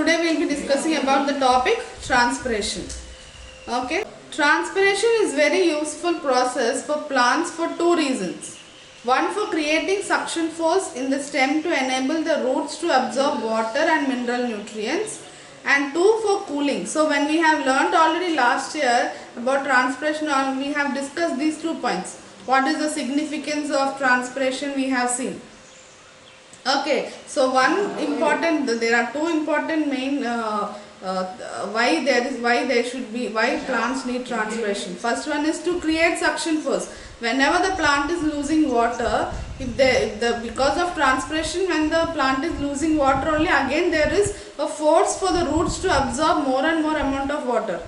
today we will be discussing about the topic transpiration. Okay, transpiration is very useful process for plants for two reasons. One, for creating suction force in the stem to enable the roots to absorb water and mineral nutrients, and two, for cooling. So when we have learnt already last year about transpiration, we have discussed these 2 points. What is the significance of transpiration we have seen. Okay, so there are two important main why plants need transpiration. First one is to create suction force. Whenever the plant is losing water, because of transpiration, when the plant is losing water only, again there is a force for the roots to absorb more and more amount of water.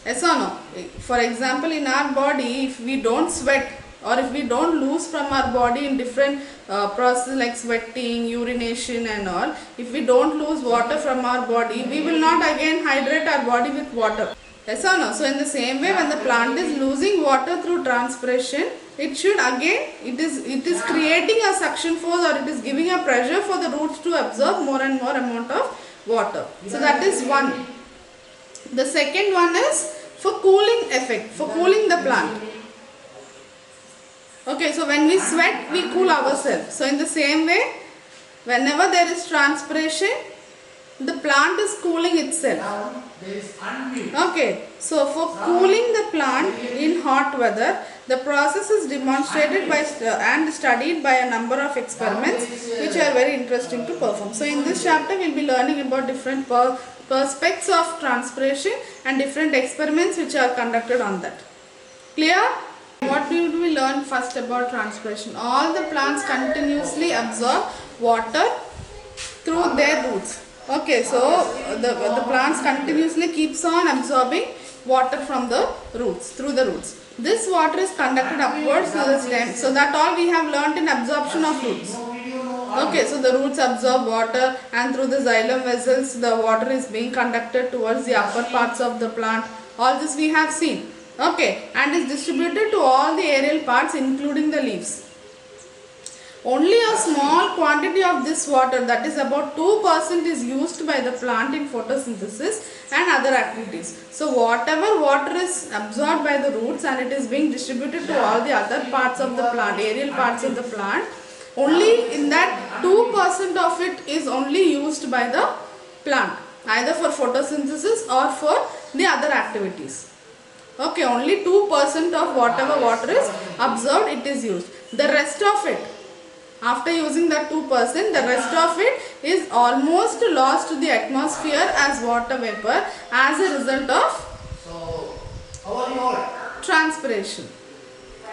Yes or no? For example, in our body, if we don't sweat or if we don't lose from our body in different processes like sweating, urination and all, if we don't lose water from our body, we will not again hydrate our body with water. Yes or no? So in the same way, when the plant is losing water through transpiration, it is creating a suction force, or it is giving a pressure for the roots to absorb more and more amount of water. So that is one. The second one is for cooling effect, for cooling the plant. Okay, so when we sweat, we cool ourselves. So in the same way, whenever there is transpiration, the plant is cooling itself. Okay, so for cooling the plant in hot weather, the process is demonstrated by and studied by a number of experiments which are very interesting to perform. So in this chapter, we will be learning about different perspectives of transpiration and different experiments which are conducted on that. Clear? What will we learn first about transpiration? All the plants continuously absorb water through their roots. Okay, so the plants continuously keeps on absorbing water from the roots, through the roots. This water is conducted upwards to the stem. So that all we have learnt in absorption of roots. Okay, so the roots absorb water, and through the xylem vessels the water is being conducted towards the upper parts of the plant. All this we have seen. Okay, and is distributed to all the aerial parts including the leaves. Only a small quantity of this water, that is about 2%, is used by the plant in photosynthesis and other activities. So whatever water is absorbed by the roots and it is being distributed to all the other parts of the plant, aerial parts of the plant, only in that 2% of it is only used by the plant, either for photosynthesis or for the other activities. Okay, only 2% of whatever water is absorbed, it is used. The rest of it, after using that 2%, the rest of it is almost lost to the atmosphere as water vapor as a result of transpiration.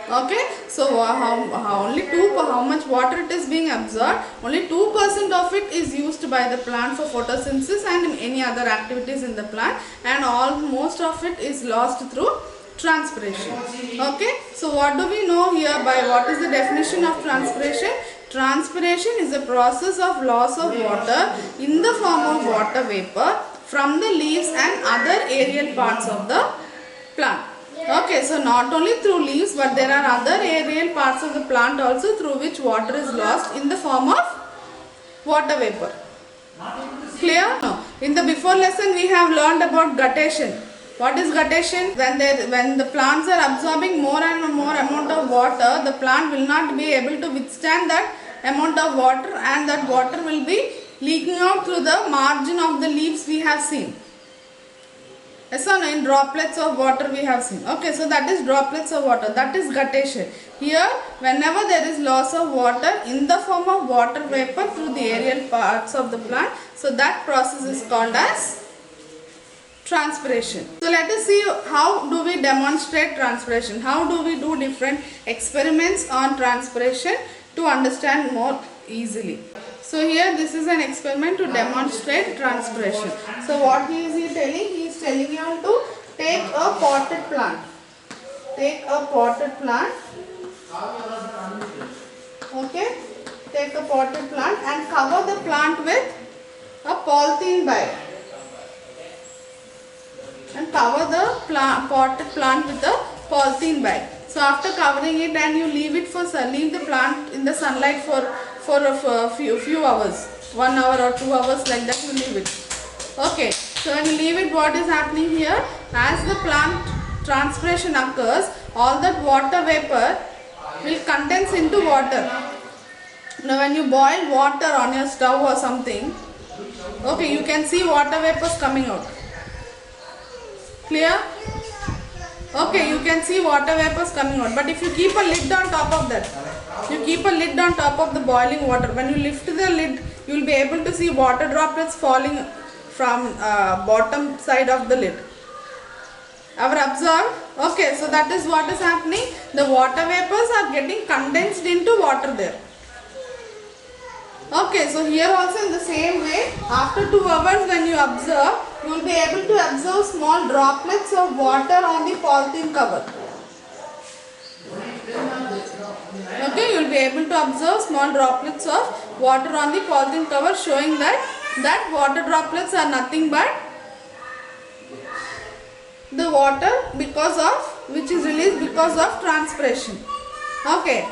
Okay, so how much water it is being absorbed? Only 2% of it is used by the plant for photosynthesis and any other activities in the plant, and most of it is lost through transpiration. Okay, so what do we know here by what is the definition of transpiration? Transpiration is a process of loss of water in the form of water vapor from the leaves and other aerial parts of the plant. Okay, so not only through leaves, but there are other aerial parts of the plant also through which water is lost in the form of water vapor. Clear? No. In the before lesson we have learned about guttation. What is guttation? When the plants are absorbing more and more amount of water, the plant will not be able to withstand that amount of water, and that water will be leaking out through the margin of the leaves we have seen. Yes or no? In droplets of water we have seen. Okay, so that is droplets of water. That is guttation. Here, whenever there is loss of water in the form of water vapor through the aerial parts of the plant, so that process is called as transpiration. So let us see how do we demonstrate transpiration. How do we do different experiments on transpiration to understand more easily. So here this is an experiment to demonstrate transpiration. So what he is telling? He is telling you to take a potted plant. Take a potted plant. Okay. Take a potted plant and cover the plant with a polythene bag. And cover the potted plant with a polythene bag. So after covering it, and you leave the plant in the sunlight for a few hours, 1 hour or 2 hours, like that you leave it. Okay, so when you leave it, what is happening here? As the plant transpiration occurs, all that water vapor will condense into water. Now when you boil water on your stove or something, okay, you can see water vapors coming out. Clear? Okay, you can see water vapors coming out. But if you keep a lid on top of that, you keep a lid on top of the boiling water. When you lift the lid, you will be able to see water droplets falling from bottom side of the lid. Ever observed? Okay, so that is what is happening. The water vapors are getting condensed into water there. Okay, so here also in the same way, after 2 hours when you observe, you will be able to observe small droplets of water on the polythene cover. Okay, you will be able to observe small droplets of water on the polythene cover, showing that water droplets are nothing but the water which is released because of transpiration. Okay.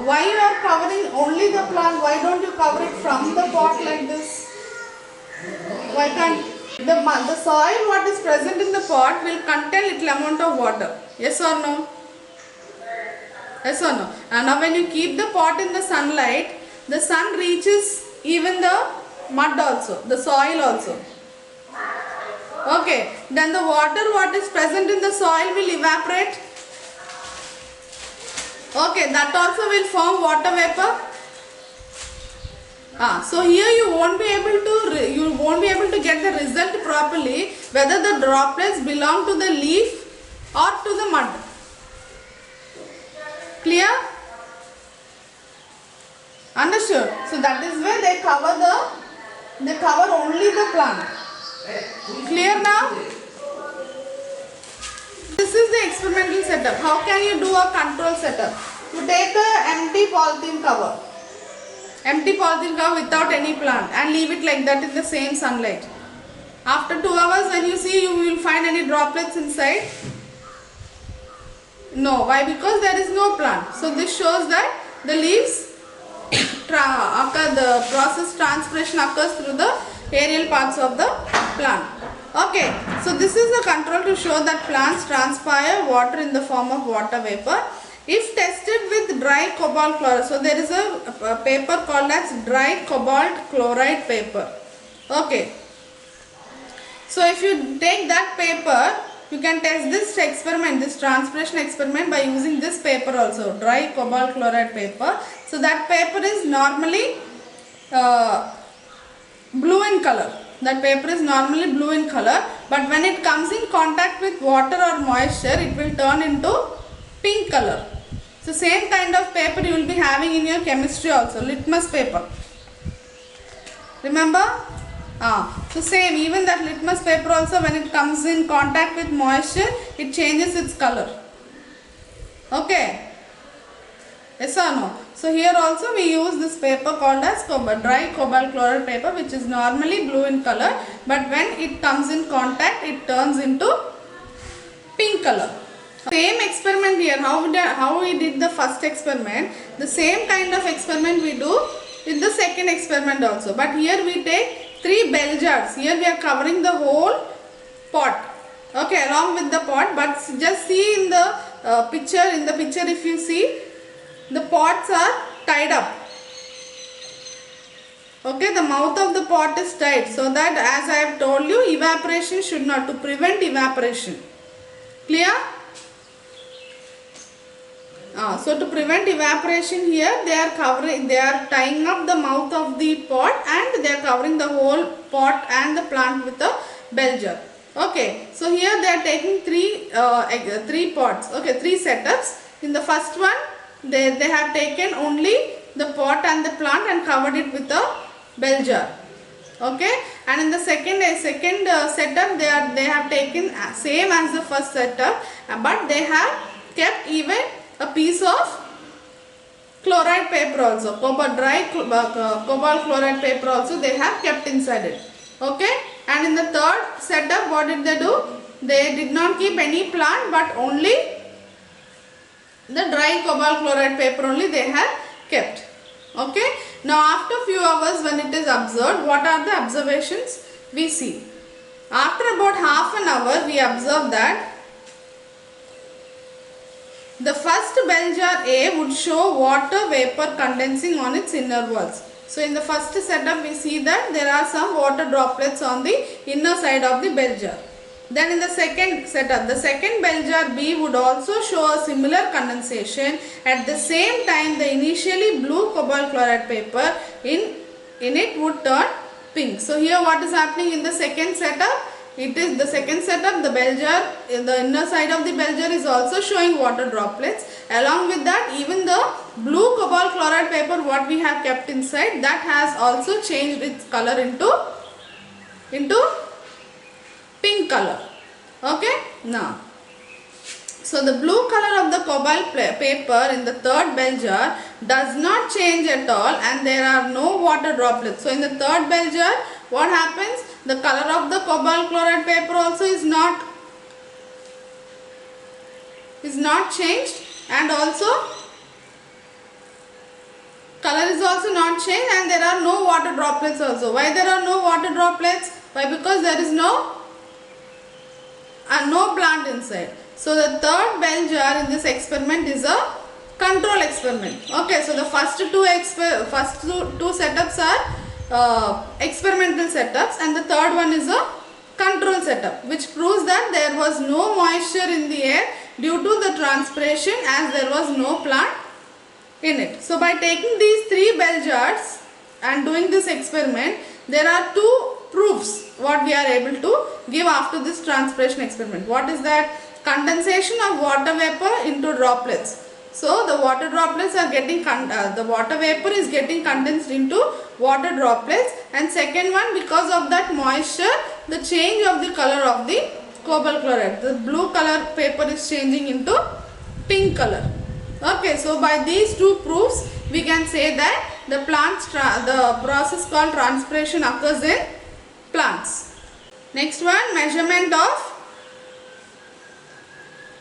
Why you are covering only the plant? Why don't you cover it from the pot like this? Why can't the soil what is present in the pot will contain little amount of water? Yes or no? Yes or no? And now when you keep the pot in the sunlight, the sun reaches even the mud also, the soil also. Okay, then the water what is present in the soil will evaporate. Okay, that also will form water vapor. So here you won't be able to get the result properly whether the droplets belong to the leaf or to the mud. Clear? Understood? So that is where they cover only the plant. Clear now? This is the experimental setup. How can you do a control setup? You take an empty polythene cover without any plant and leave it like that in the same sunlight. After 2 hours when you see, you will find any droplets inside? No. Why? Because there is no plant. So this shows that the leaves the process transpiration occurs through the aerial parts of the plant. Okay, so this is the control to show that plants transpire water in the form of water vapor. If tested with dry cobalt chloride, so there is a paper called as dry cobalt chloride paper. Okay, so if you take that paper, you can test this experiment, this transpiration experiment by using this paper also, dry cobalt chloride paper. So that paper is normally blue in color. That paper is normally blue in color, but when it comes in contact with water or moisture, it will turn into pink color. So same kind of paper you will be having in your chemistry also, litmus paper. Remember? So same, even that litmus paper also, when it comes in contact with moisture, it changes its color. Okay? Yes or no? So here also we use this paper called as dry cobalt chloride paper, which is normally blue in color, but when it comes in contact, it turns into pink color. Same experiment here, how we did the first experiment, the same kind of experiment we do in the second experiment also, but here we take 3 bell jars. Here we are covering the whole pot, okay, along with the pot, but just see in the picture, if you see, the pots are tied up. Okay, the mouth of the pot is tied, so that, as I have told you, evaporation should not, to prevent evaporation. Clear? So to prevent evaporation here, they are tying up the mouth of the pot and they are covering the whole pot and the plant with a bell jar. Okay, so here they are taking three pots, okay, 3 setups. In the first one, they have taken only the pot and the plant and covered it with a bell jar. Okay, and in the second setup, they have taken same as the first setup, but they have kept even a piece of chloride paper also, dry cobalt chloride paper also they have kept inside it. Okay, and in the third setup, what did they do? They did not keep any plant, but only the dry cobalt chloride paper only they have kept. Okay, now after few hours when it is observed, what are the observations? we see. After about half an hour, we observe that the first bell jar A would show water vapor condensing on its inner walls. So in the first setup, we see that there are some water droplets on the inner side of the bell jar. Then in the second setup, the second bell jar B would also show a similar condensation. At the same time, the initially blue cobalt chloride paper in it would turn pink. So here what is happening in the second setup? It is the second setup, the bell jar, the inner side of the bell jar is also showing water droplets. Along with that, even the blue cobalt chloride paper what we have kept inside, that has also changed its color into pink color. Okay, now, so the blue color of the cobalt paper in the third bell jar does not change at all, and there are no water droplets. So in the third bell jar, what happens? The color of the cobalt chloride paper also is not changed, and also color is also not changed, and there are no water droplets also. Why there are no water droplets? Why? Because there is no plant inside. So the third bell jar in this experiment is a control experiment. Okay, so the first two setups are experimental setups, and the third one is a control setup, which proves that there was no moisture in the air due to the transpiration, as there was no plant in it. So by taking these three bell jars and doing this experiment, there are two proofs what we are able to give after this transpiration experiment. What is that? Condensation of water vapor into droplets. So the water droplets are getting the water vapor is getting condensed into water droplets, and second one, because of that moisture, the change of the color of the cobalt chloride, the blue color paper is changing into pink color. Okay, so by these two proofs we can say that the process called transpiration occurs in plants. Next one, measurement of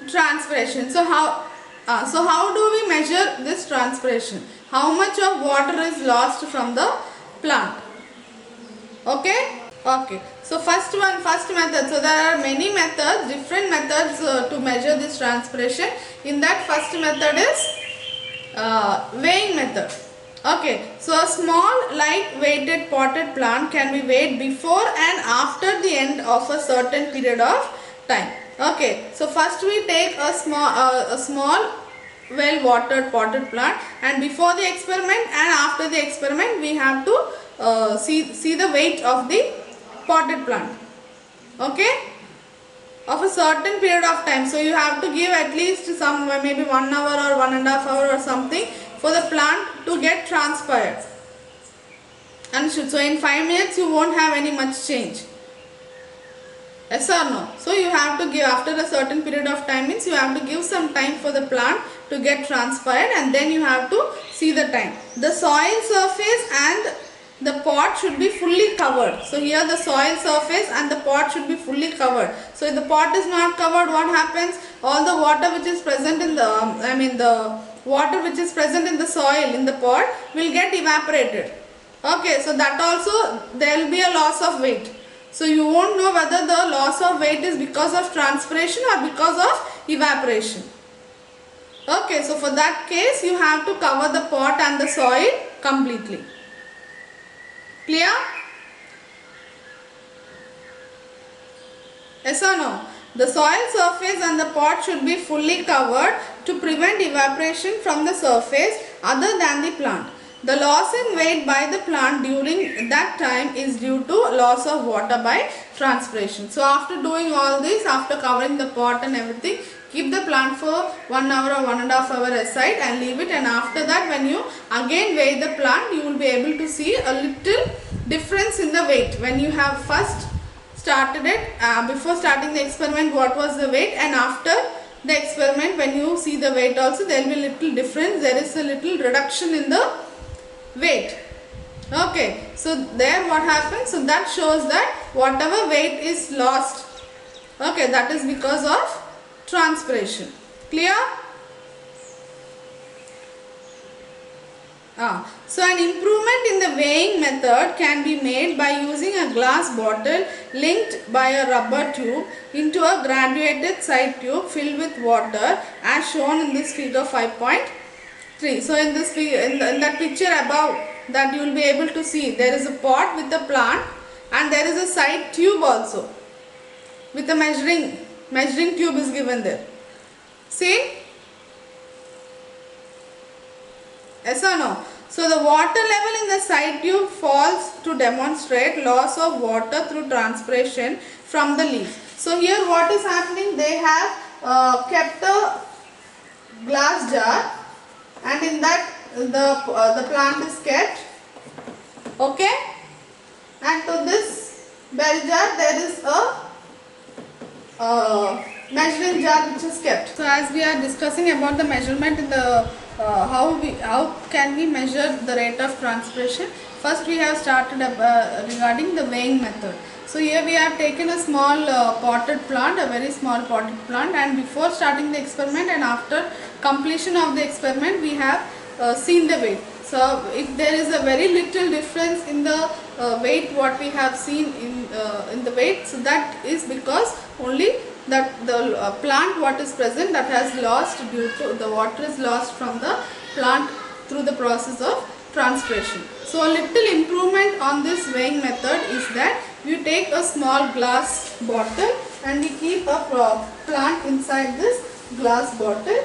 transpiration. So how do we measure this transpiration? How much of water is lost from the plant? Okay. So first method. So there are many methods, different methods to measure this transpiration. In that, first method is weighing method. Okay, so a small light weighted potted plant can be weighed before and after the end of a certain period of time. Okay, so first we take a small well watered potted plant, and before the experiment and after the experiment we have to see the weight of the potted plant. Okay, of a certain period of time. So you have to give at least some, maybe 1 hour or 1.5 hours or something for the plant to get transpired. And so in 5 minutes you won't have any much change. Yes or no? So you have to give, after a certain period of time means you have to give some time for the plant to get transpired, and then you have to see the time. The soil surface and the pot should be fully covered. So here the soil surface and the pot should be fully covered. So if the pot is not covered, what happens? All the water which is present in the water which is present in the soil in the pot will get evaporated. Okay, so that also there will be a loss of weight. So you won't know whether the loss of weight is because of transpiration or because of evaporation. Okay, so for that case you have to cover the pot and the soil completely. Clear? Yes or no? The soil surface and the pot should be fully covered to prevent evaporation from the surface other than the plant. The loss in weight by the plant during that time is due to loss of water by transpiration. So after doing all this, after covering the pot and everything, keep the plant for 1 hour or 1.5 hours aside and leave it, and after that when you again weigh the plant, you will be able to see a little difference in the weight. When you have first started it, before starting the experiment what was the weight, and after the experiment when you see the weight also, there will be a little difference. There is a little reduction in the weight. Okay, so there what happens? So that shows that whatever weight is lost, okay, that is because of transpiration. Clear? So an improvement in the weighing method can be made by using a glass bottle linked by a rubber tube into a graduated side tube filled with water as shown in this figure 5.3. So in this in that picture above, that you will be able to see there is a pot with a plant and there is a side tube also with a measuring tube is given there. See? Yes or no? So the water level in the side tube falls to demonstrate loss of water through transpiration from the leaf. So here what is happening? They have kept a glass jar and in that the plant is kept. Okay? And to this bell jar there is a measuring jar which is kept. So as we are discussing about the measurement in the how can we measure the rate of transpiration, first we have started regarding the weighing method. So here we have taken a small potted plant, a very small potted plant, and before starting the experiment and after completion of the experiment we have seen the weight. So if there is a very little difference in the weight what we have seen in the weight, so that is because only that the plant what is present that has lost due to the water is lost from the plant through the process of transpiration. So a little improvement on this weighing method is that you take a small glass bottle and we keep a plant inside this glass bottle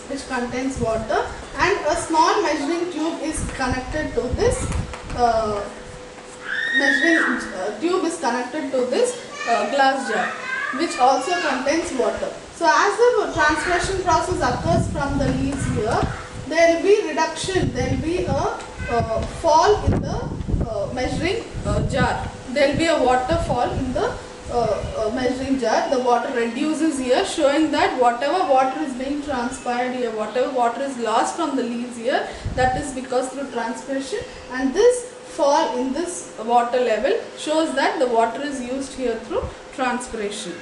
which contains water, and a small measuring tube is connected to this glass jar which also contains water. So as the transpiration process occurs from the leaves here, there will be reduction, there will be a fall in the measuring jar. There will be a waterfall in the measuring jar. The water reduces here, showing that whatever water is being transpired here, whatever water is lost from the leaves here, that is because through transpiration, and this fall in this water level shows that the water is used here through transpiration.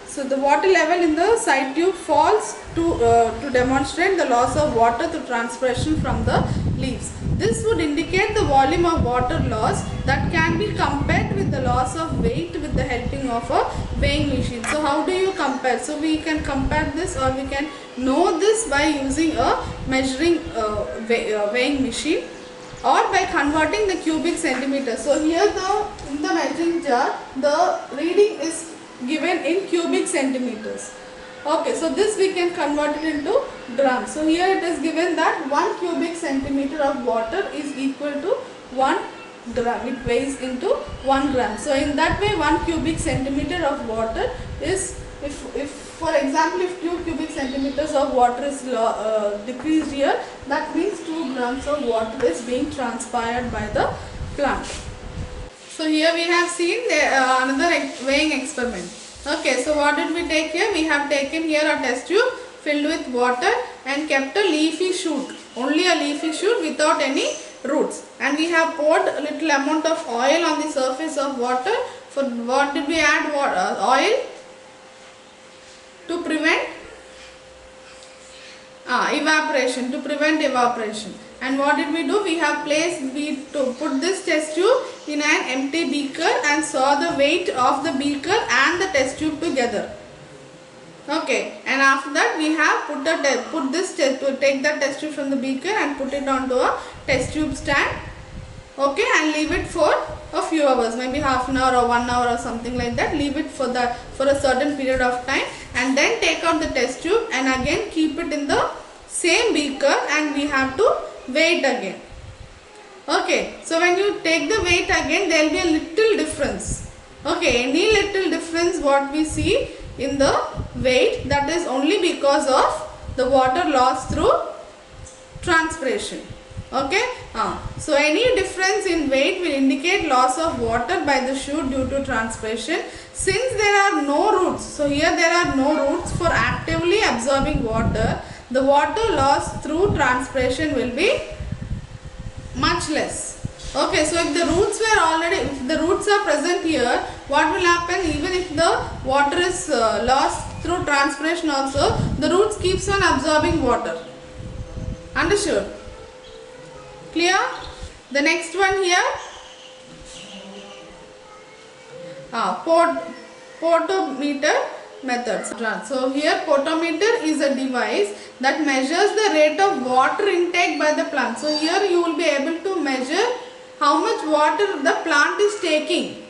So the water level in the side tube falls to demonstrate the loss of water through transpiration from the leaves. This would indicate the volume of water loss that can be compared with the loss of weight with the helping of a weighing machine. So how do you compare? So we can compare this, or we can know this by using a measuring weighing machine, or by converting the cubic centimeters. So here in the measuring jar the reading is given in cubic centimeters. Okay, so this we can convert it into grams. So here it is given that 1 cubic centimeter of water is equal to 1 gram. It weighs into 1 gram. So in that way 1 cubic centimeter of water is, if for example if 2 cubic centimeters of water is decreased here, that means 2 grams of water is being transpired by the plant. So here we have seen another weighing experiment. Okay, so what did we take here? We have taken here a test tube filled with water and kept a leafy shoot, only a leafy shoot without any roots, and we have poured a little amount of oil on the surface of water. For what did we add oil? To prevent evaporation, to prevent evaporation. And what did we do? We have put this test tube in an empty beaker and saw the weight of the beaker and the test tube together. Okay, and after that we have take the test tube from the beaker and put it onto a test tube stand. Okay, and leave it for a few hours, maybe half an hour or 1 hour or something like that. Leave it for a certain period of time, and then take out the test tube and again keep it in the same beaker, and we have to weigh it again. Okay, so when you take the weight again, there will be a little difference. Okay, any little difference what we see in the weight, that is only because of the water loss through transpiration. Okay, so any difference in weight will indicate loss of water by the shoot due to transpiration. Since there are no roots, so here there are no roots for actively absorbing water, the water loss through transpiration will be much less. Okay, so if the roots are present here, what will happen? Even if the water is lost through transpiration also, the roots keeps on absorbing water. Understood? Clear? The next one here, potometer methods. So here potometer is a device that measures the rate of water intake by the plant. So here you will be able to measure how much water the plant is taking.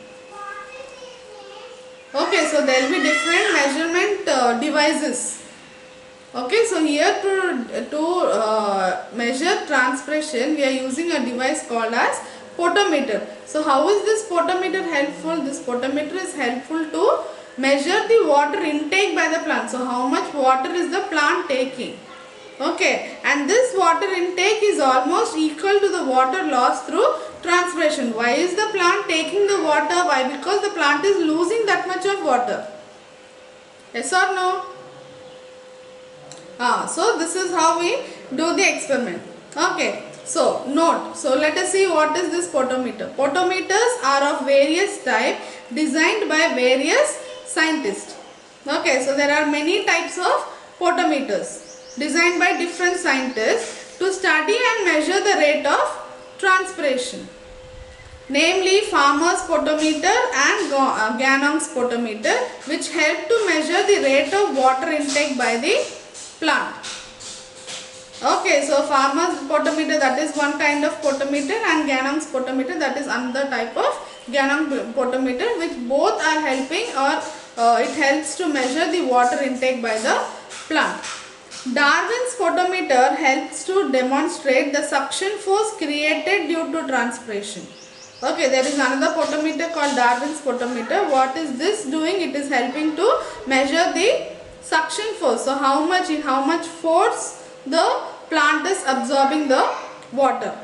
Okay, so there will be different measurement devices. Okay, so here to measure transpiration, we are using a device called as potometer. So how is this potometer helpful? This potometer is helpful to measure the water intake by the plant. So how much water is the plant taking? Okay, and this water intake is almost equal to the water loss through transpiration. Why is the plant taking the water? Why? Because the plant is losing that much of water. Yes or no? So this is how we do the experiment. Okay, so note. So let us see what is this potometer. Potometers are of various type, designed by various scientists. Okay, so there are many types of potometers designed by different scientists to study and measure the rate of transpiration. Namely, Farmer's potometer and Gannong's potometer, which help to measure the rate of water intake by the plant. Okay, so Farmer's potometer, that is one kind of potometer, and Gannong's potometer, that is another type of Gannong potometer, which both are helping, or it helps to measure the water intake by the plant. Darwin's potometer helps to demonstrate the suction force created due to transpiration. Okay, there is another potometer called Darwin's potometer. What is this doing? It is helping to measure the suction force. So how much force the plant is absorbing the water.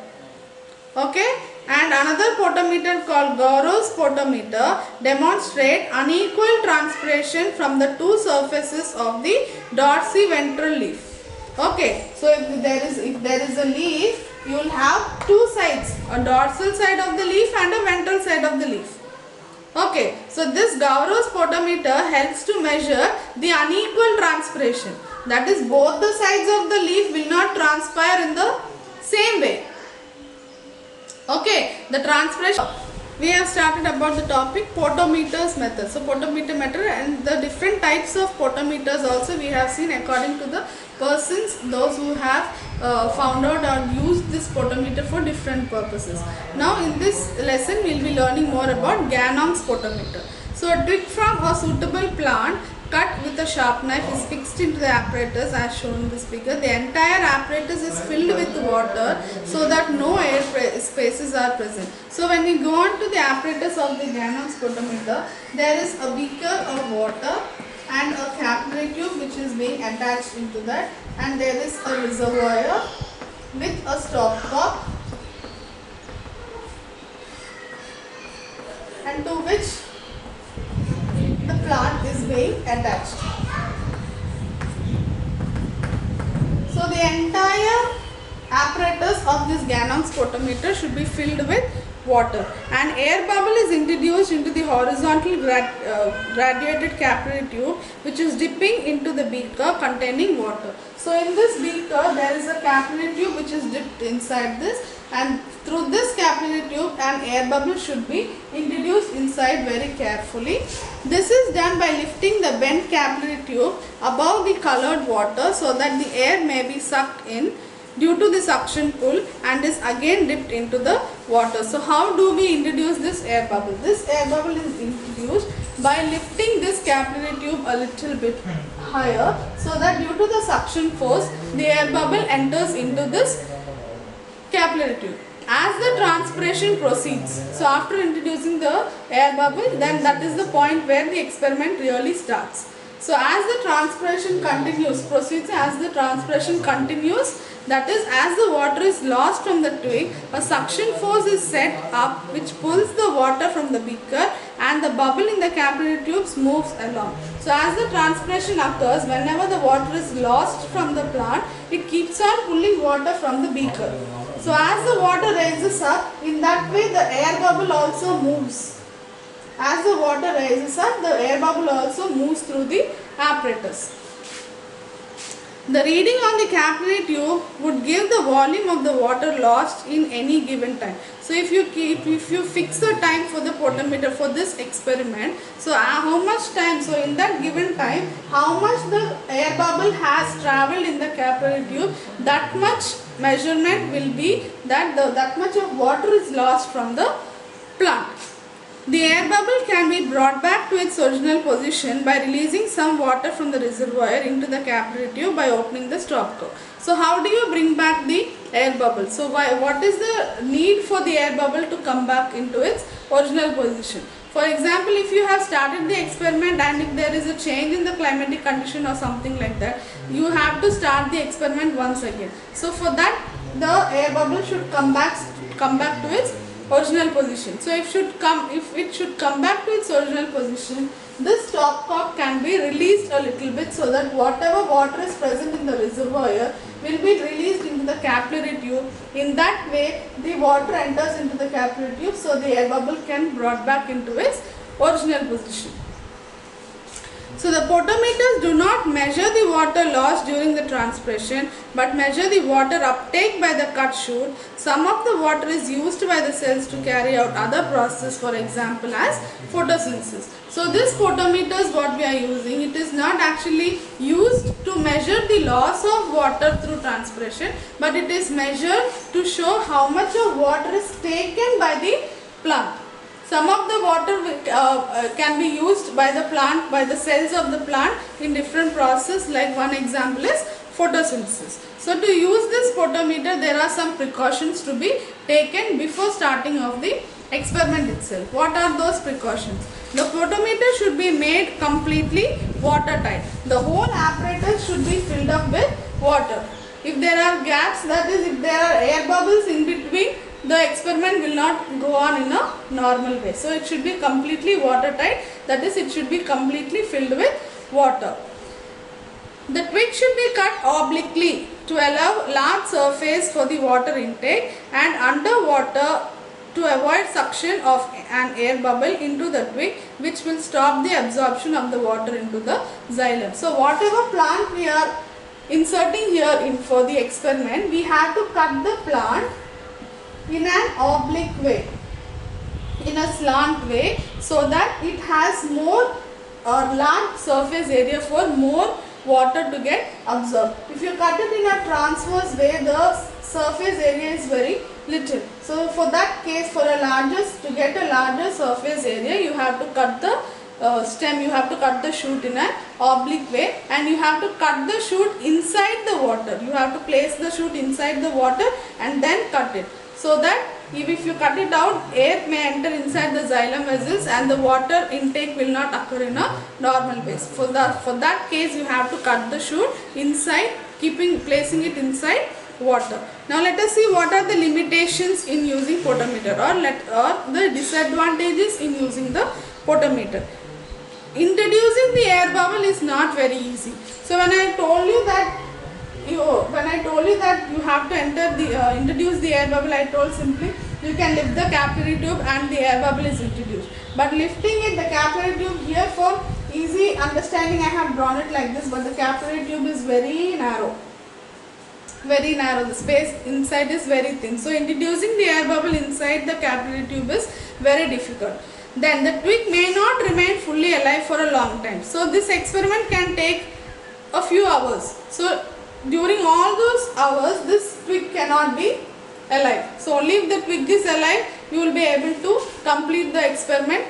Okay, and another potometer called Gauro's potometer demonstrate unequal transpiration from the two surfaces of the dorsiventral leaf. Okay, so if there is a leaf, you will have two sides, a dorsal side of the leaf and a ventral side of the leaf. Okay, so this Gauro's potometer helps to measure the unequal transpiration. That is, both the sides of the leaf will not transpire in the same way. Okay, the transpiration. We have started about the topic potometers method. So potometer method and the different types of potometers also we have seen according to the persons, those who have found out or used this potometer for different purposes. Now in this lesson we will be learning more about Gannong's potometer. So a twig from a suitable plant cut with a sharp knife is fixed into the apparatus as shown in this figure. The entire apparatus is filled with water so that no air spaces are present. So when we go on to the apparatus of the Gannong's potometer, there is a beaker of water and a capillary tube which is being attached into that, and there is a reservoir with a stopcock, and to which the plant is being attached. So the entire apparatus of this Gannong's potometer should be filled with water. An air bubble is introduced into the horizontal graduated capillary tube which is dipping into the beaker containing water. So in this beaker there is a capillary tube which is dipped inside this, and through this capillary tube an air bubble should be introduced inside very carefully. This is done by lifting the bent capillary tube above the colored water so that the air may be sucked in due to the suction pull and is again dipped into the water. So how do we introduce this air bubble? This air bubble is introduced by lifting this capillary tube a little bit higher so that due to the suction force the air bubble enters into this capillary tube. As the transpiration proceeds, so after introducing the air bubble, then that is the point where the experiment really starts. So as the transpiration continues, that is, as the water is lost from the twig, a suction force is set up which pulls the water from the beaker and the bubble in the capillary tubes moves along. So as the transpiration occurs, whenever the water is lost from the plant, it keeps on pulling water from the beaker. So as the water rises up, in that way the air bubble also moves. As the water rises up, the air bubble also moves through the apparatus. The reading on the capillary tube would give the volume of the water lost in any given time. So if you fix the time for the potentiometer for this experiment, so how much time, so in that given time, how much the air bubble has travelled in the capillary tube, that much measurement will be that much of water is lost from the plant. The air bubble can be brought back to its original position by releasing some water from the reservoir into the capillary tube by opening the stopcock. So how do you bring back the air bubble? So what is the need for the air bubble to come back into its original position? For example, if you have started the experiment and if there is a change in the climatic condition or something like that, you have to start the experiment once again. So for that, the air bubble should come back to its original position. So if it should come back to its original position, this stopcock can be released a little bit so that whatever water is present in the reservoir will be released into the capillary tube. In that way, the water enters into the capillary tube, so the air bubble can be brought back into its original position. So the potentiometers do not measure the water loss during the transpiration but measure the water uptake by the cut shoot. Some of the water is used by the cells to carry out other processes, for example as photosynthesis. So this potentiometers what we are using, it is not actually used to measure the loss of water through transpiration, but it is measured to show how much of water is taken by the plant. Some of the water can be used by the plant, by the cells of the plant in different processes, like one example is photosynthesis. So to use this potentiometer, there are some precautions to be taken before starting of the experiment itself. What are those precautions? The potentiometer should be made completely watertight. The whole apparatus should be filled up with water. If there are gaps, that is if there are air bubbles in between, the experiment will not go on in a normal way. So it should be completely watertight, that is it should be completely filled with water. The twig should be cut obliquely to allow large surface for the water intake and underwater to avoid suction of an air bubble into the twig, which will stop the absorption of the water into the xylem. So whatever plant we are inserting here for the experiment, we have to cut the plant in an oblique way, in a slant way, so that it has more large surface area for more water to get absorbed. If you cut it in a transverse way, the surface area is very little. So for that case, to get a larger surface area, you have to cut the stem, you have to cut the shoot in an oblique way, and you have to cut the shoot inside the water. You have to place the shoot inside the water and then cut it, so that if you cut it out, air may enter inside the xylem vessels and the water intake will not occur in a normal way. For that case, you have to cut the shoot inside, placing it inside water. Now let us see what are the limitations in using potentiometer, or the disadvantages in using the potentiometer. Introducing the air bubble is not very easy. So when I told you that you have to introduce the air bubble, I told simply you can lift the capillary tube and the air bubble is introduced. But lifting it, the capillary tube, here for easy understanding I have drawn it like this, but the capillary tube is very narrow. The space inside is very thin. So introducing the air bubble inside the capillary tube is very difficult. Then the twig may not remain fully alive for a long time. So this experiment can take a few hours. So during all those hours, this twig cannot be alive. So only if the twig is alive, you will be able to complete the experiment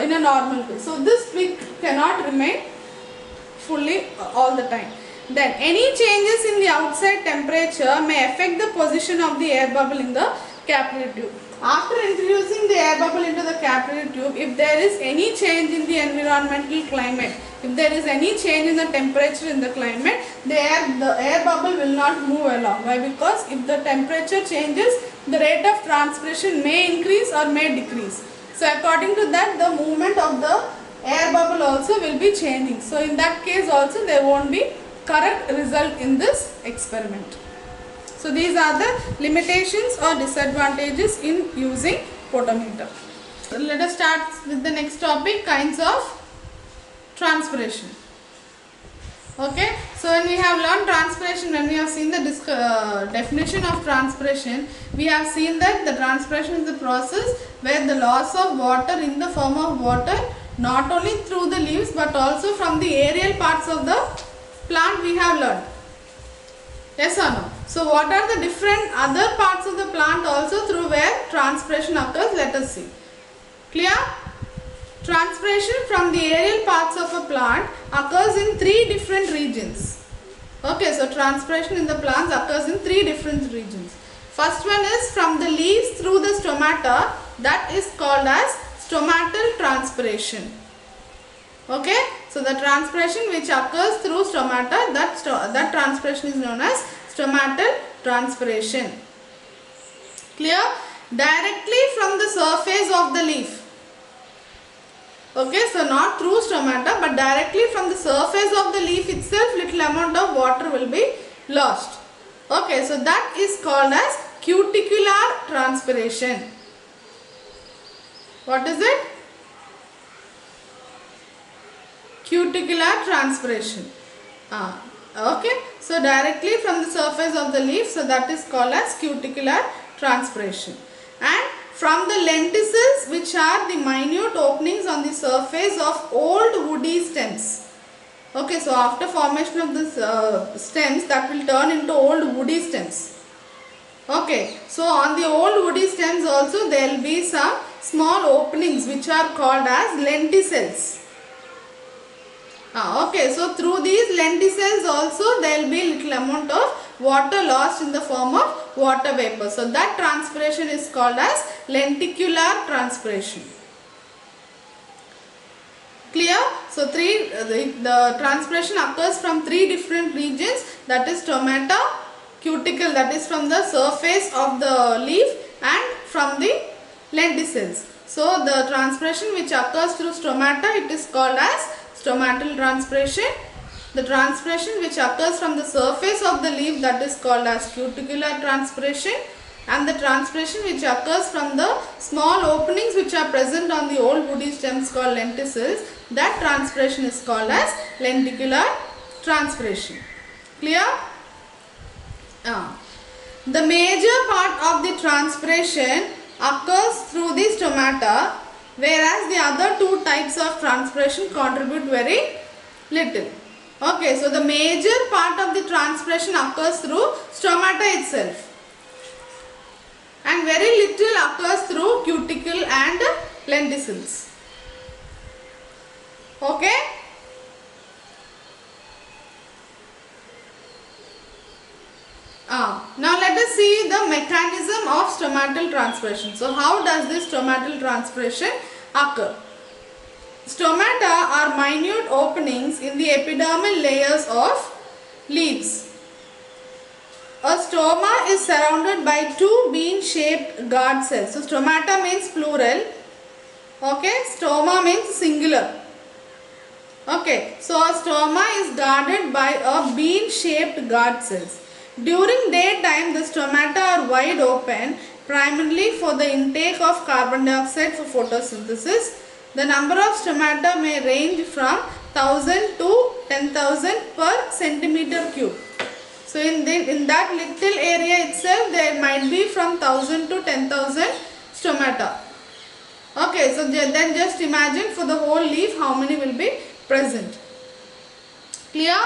in a normal way. So this twig cannot remain fully all the time. Then any changes in the outside temperature may affect the position of the air bubble in the capillary tube. After introducing the air bubble into the capillary tube, if there is any change in the environmental climate, if there is any change in the temperature in the climate, the air bubble will not move along. Why? Because if the temperature changes, the rate of transpiration may increase or may decrease. So according to that, the movement of the air bubble also will be changing. So in that case also, there won't be correct result in this experiment. So these are the limitations or disadvantages in using potentiometer. So let us start with the next topic, kinds of transpiration. Okay, so when we have learned transpiration, when we have seen the definition of transpiration, we have seen that the transpiration is the process where the loss of water in the form of water, not only through the leaves but also from the aerial parts of the plant, we have learned. Yes or no? So what are the different other parts of the plant also through where transpiration occurs? Let us see. Clear? Transpiration from the aerial parts of a plant occurs in 3 different regions. Okay, so transpiration in the plants occurs in 3 different regions. First one is from the leaves through the stomata, that is called as stomatal transpiration. Okay, so the transpiration which occurs through stomata, that transpiration is known as stomatal transpiration. Clear? Directly from the surface of the leaf. Okay, so not through stomata but directly from the surface of the leaf itself, little amount of water will be lost. Okay, so that is called as cuticular transpiration. What is it? Cuticular transpiration. Okay, so directly from the surface of the leaf, so that is called as cuticular transpiration. And from the lenticels, which are the minute openings on the surface of old woody stems. Okay, so after formation of the stems, that will turn into old woody stems. Okay, so on the old woody stems also there will be some small openings which are called as lenticels. Okay, so through these lenticels also there will be little amount of water lost in the form of water vapor. So that transpiration is called as lenticular transpiration. Clear? So the transpiration occurs from 3 different regions, that is stomata, cuticle, that is from the surface of the leaf, and from the lenticels. So the transpiration which occurs through stomata, it is called as stomatal transpiration. The transpiration which occurs from the surface of the leaf, that is called as cuticular transpiration, and the transpiration which occurs from the small openings which are present on the old woody stems called lenticels, that transpiration is called as lenticular transpiration. Clear? The major part of the transpiration occurs through the stomata, whereas the other 2 types of transpiration contribute very little. Okay, so the major part of the transpiration occurs through stomata itself, and very little occurs through cuticle and lenticels. Okay? Now let us see the mechanism of stomatal transpiration. So how does this stomatal transpiration occur? Stomata are minute openings in the epidermal layers of leaves. A stoma is surrounded by 2 bean-shaped guard cells. So stomata means plural. Okay, stoma means singular. Okay, so a stoma is guarded by a bean-shaped guard cells. During daytime, the stomata are wide open, primarily for the intake of carbon dioxide for photosynthesis. The number of stomata may range from 1000 to 10,000 per centimeter cube. So in that little area itself, there might be from 1000 to 10,000 stomata. Okay, so then just imagine for the whole leaf how many will be present. Clear?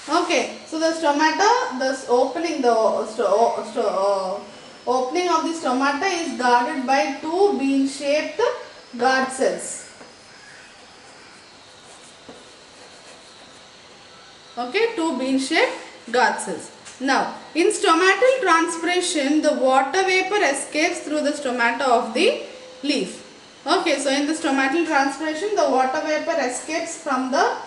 Okay, so the stomata, opening of the stomata is guarded by 2 bean-shaped guard cells. Okay, 2 bean-shaped guard cells. Now, in stomatal transpiration, the water vapor escapes through the stomata of the leaf. Okay, so in the stomatal transpiration, the water vapor escapes from the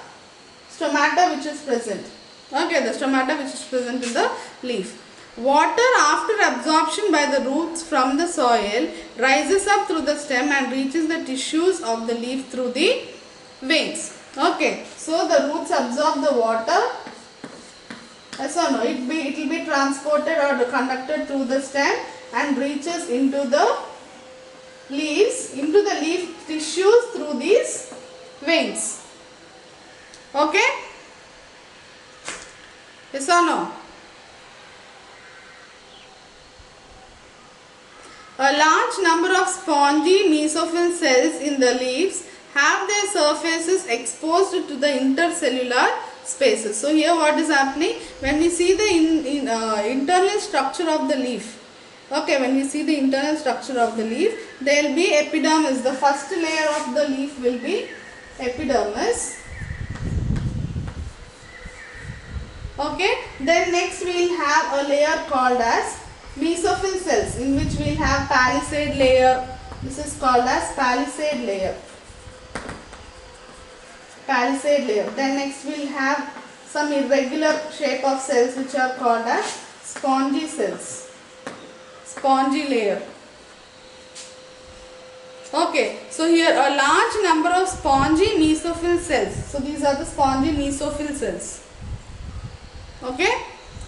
stomata which is present. Okay, the stomata which is present in the leaf. Water, after absorption by the roots from the soil, rises up through the stem and reaches the tissues of the leaf through the veins. Okay, so the roots absorb the water. Yes or no? It will be transported or conducted through the stem and reaches into the leaves into the leaf tissues through these veins. Okay? Yes or no? A large number of spongy mesophyll cells in the leaves have their surfaces exposed to the intercellular spaces. So here what is happening? When we see the internal structure of the leaf, okay, when we see the internal structure of the leaf, there will be epidermis. The first layer of the leaf will be epidermis. Okay, then next we will have a layer called as mesophyll cells, in which we will have palisade layer. This is called as palisade layer. Palisade layer. Then next we will have some irregular shape of cells which are called as spongy cells. Spongy layer. Okay, so here a large number of spongy mesophyll cells. So these are the spongy mesophyll cells. Okay,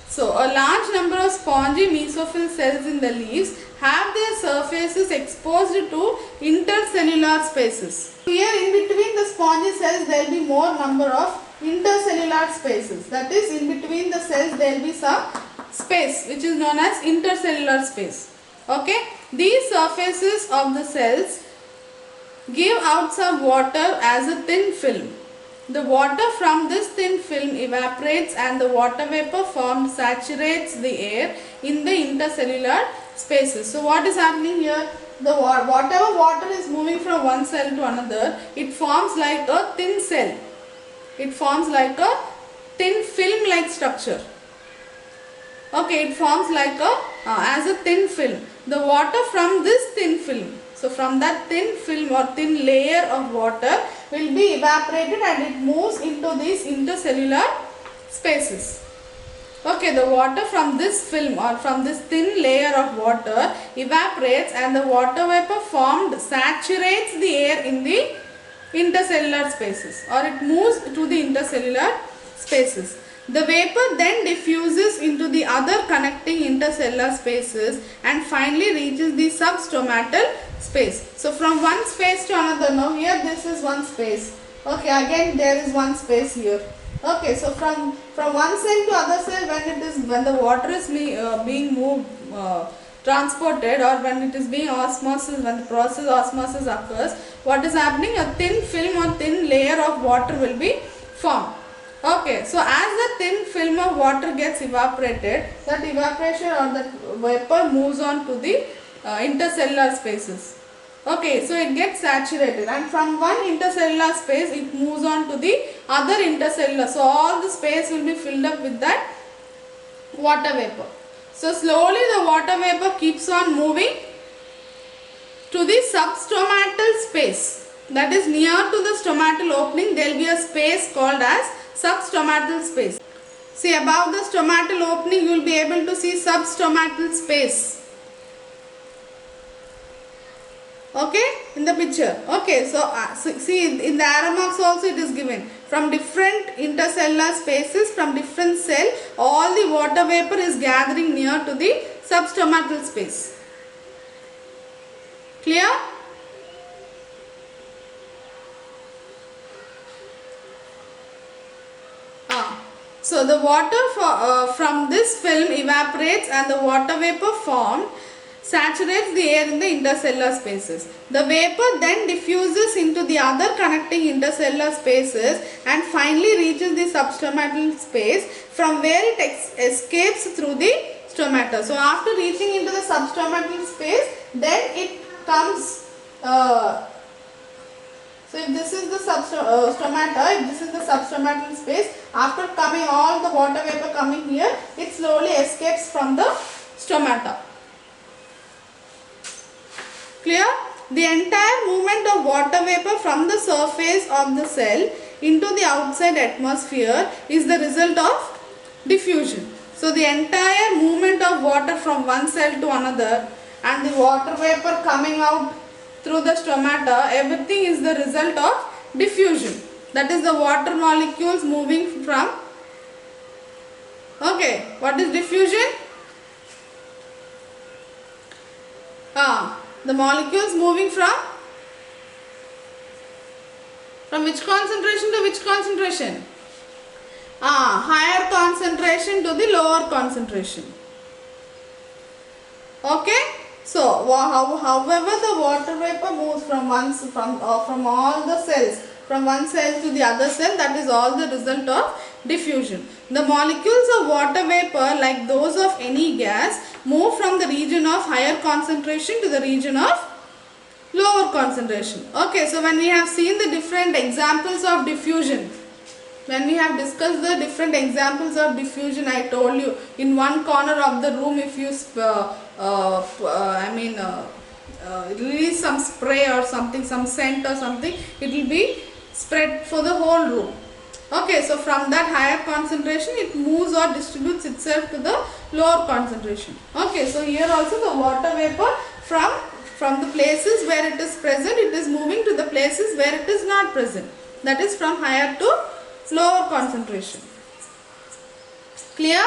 so a large number of spongy mesophyll cells in the leaves have their surfaces exposed to intercellular spaces. Here in between the spongy cells there will be more number of intercellular spaces. That is, in between the cells there will be some space which is known as intercellular space. Okay, these surfaces of the cells give out some water as a thin film. The water from this thin film evaporates and the water vapor formed saturates the air in the intercellular spaces. So what is happening here? Whatever water is moving from one cell to another, it forms like a thin cell. It forms like a thin film like structure. Okay, it forms like as a thin film. The water from this thin film, so from that thin film or thin layer of water will be evaporated and it moves into these intercellular spaces. Okay, the water from this film or from this thin layer of water evaporates and the water vapor formed saturates the air in the intercellular spaces, or it moves to the intercellular spaces. The vapor then diffuses into the other connecting intercellular spaces and finally reaches the substomatal space. So from one space to another, now here this is one space. Okay, again there is one space here. Okay, so from one cell to other cell, when the water is being moved, transported, or when it is being osmosis, when the process osmosis occurs, what is happening? A thin film or thin layer of water will be formed. Okay, so as the thin film of water gets evaporated, that evaporation or that vapor moves on to the intercellular spaces. Okay, so it gets saturated and from one intercellular space it moves on to the other intercellular. So all the space will be filled up with that water vapor. So slowly the water vapor keeps on moving to the substomatal space. That is, near to the stomatal opening there will be a space called as substomatal space. See, above the stomatal opening you will be able to see substomatal space. Okay, in the picture. Okay, so see, in the arrow marks also it is given. From different intercellular spaces, from different cell, all the water vapor is gathering near to the substomatal space. Clear? So the water from this film evaporates and the water vapor formed saturates the air in the intercellular spaces. The vapor then diffuses into the other connecting intercellular spaces and finally reaches the substomatal space, from where it escapes through the stomata. So after reaching into the substomatal space, then it comes, so if this is the stomata, if this is the substomatal space, after coming all the water vapor coming here, it slowly escapes from the stomata. Clear? The entire movement of water vapor from the surface of the cell into the outside atmosphere is the result of diffusion. So the entire movement of water from one cell to another and the water vapor coming out through the stomata, everything is the result of diffusion. That is the water molecules moving from. Okay, what is diffusion? The molecules moving from which concentration to which concentration? Higher concentration to the lower concentration. Okay. So, however the water vapor moves from all the cells, from one cell to the other cell, that is all the result of diffusion. The molecules of water vapor, like those of any gas, move from the region of higher concentration to the region of lower concentration. Okay, so when we have seen the different examples of diffusion, when we have discussed the different examples of diffusion, I told you in one corner of the room, if you release some spray or something, some scent or something, it will be spread for the whole room. Okay, so from that higher concentration, it moves or distributes itself to the lower concentration. Okay, so here also the water vapor from the places where it is present, it is moving to the places where it is not present. That is from higher to lower concentration. Clear?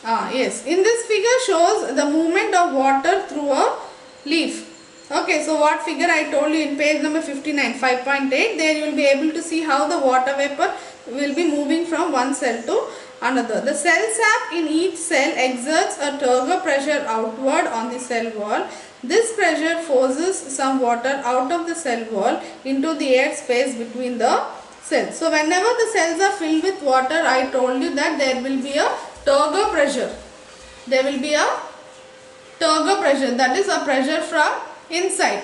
Yes. In this figure shows the movement of water through a leaf. Okay, so what figure I told you in page number 59, 5.8, there you will be able to see how the water vapor will be moving from one cell to another. The cell sap in each cell exerts a turgor pressure outward on the cell wall. This pressure forces some water out of the cell wall into the air space between the cells. So, whenever the cells are filled with water, I told you that there will be a turgor pressure. There will be a turgor pressure, that is a pressure from inside,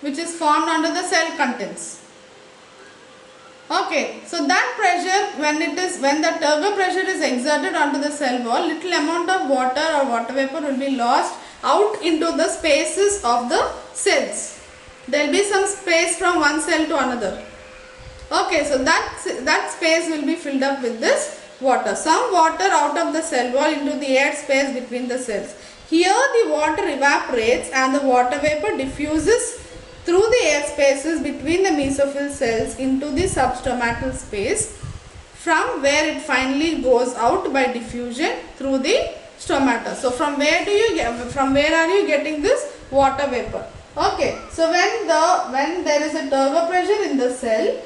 which is formed under the cell contents. Okay, so that pressure, when the turgor pressure is exerted onto the cell wall, little amount of water or water vapor will be lost out into the spaces of the cells. There will be some space from one cell to another. Okay, so that space will be filled up with this water. Some water out of the cell wall into the air space between the cells. Here the water evaporates and the water vapor diffuses through the air spaces between the mesophyll cells into the substomatal space, from where it finally goes out by diffusion through the stomata. So from where are you getting this water vapor? Okay, so when there is a turgor pressure in the cell,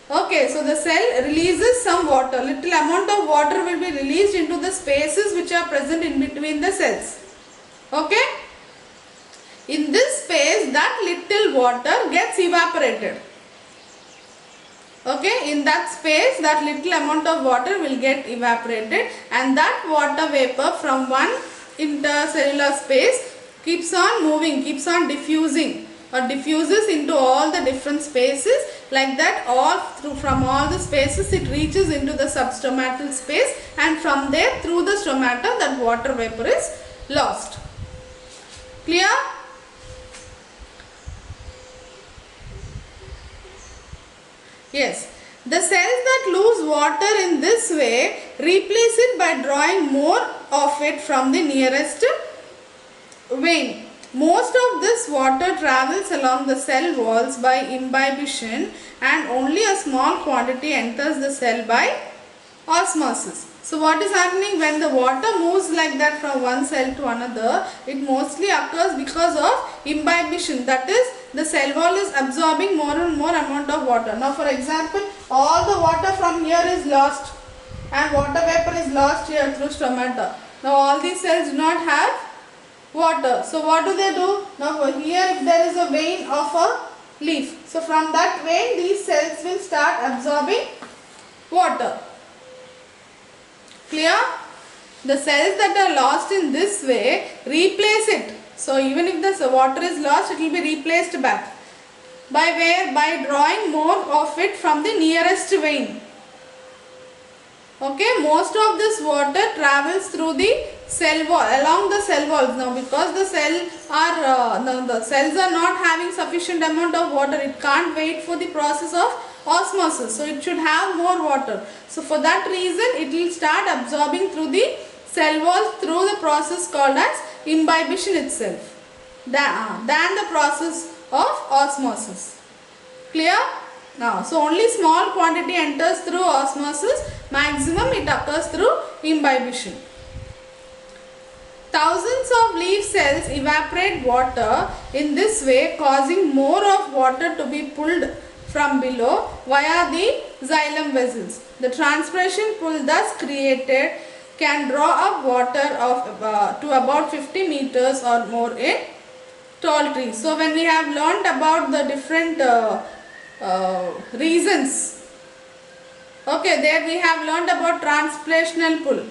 okay, so the cell releases some water, little amount of water will be released into the spaces which are present in between the cells. Okay, in this space that little water gets evaporated. Okay, in that space that little amount of water will get evaporated, and that water vapor from one intercellular space keeps on moving, keeps on diffusing or diffuses into all the different spaces. Like that, from all the spaces it reaches into the substomatal space, and from there through the stomata that water vapor is lost. Clear? Yes. The cells that lose water in this way replace it by drawing more of it from the nearest vein. Most of this water travels along the cell walls by imbibition, and only a small quantity enters the cell by osmosis. So what is happening when the water moves like that from one cell to another? It mostly occurs because of imbibition, that is, the cell wall is absorbing more and more amount of water. Now for example, all the water from here is lost and water vapor is lost here through stomata. Now all these cells do not have water. So what do they do? Now for here, if there is a vein of a leaf, so from that vein these cells will start absorbing water. Clear? The cells that are lost in this way replace it. So even if the water is lost, it will be replaced back. By where? By drawing more of it from the nearest vein. Okay, most of this water travels through the cell wall, along the cell walls. Now because the cells are not having sufficient amount of water, it can't wait for the process of osmosis. So it should have more water. So for that reason, it will start absorbing through the cell walls through the process called as imbibition itself, than the process of osmosis. Clear? Now, so only small quantity enters through osmosis, maximum it occurs through imbibition. Thousands of leaf cells evaporate water in this way, causing more of water to be pulled from below via the xylem vessels. The transpiration pool thus created can draw up water of to about 50 meters or more in tall trees. So when we have learned about the different reasons, okay, there we have learned about transpirational pull.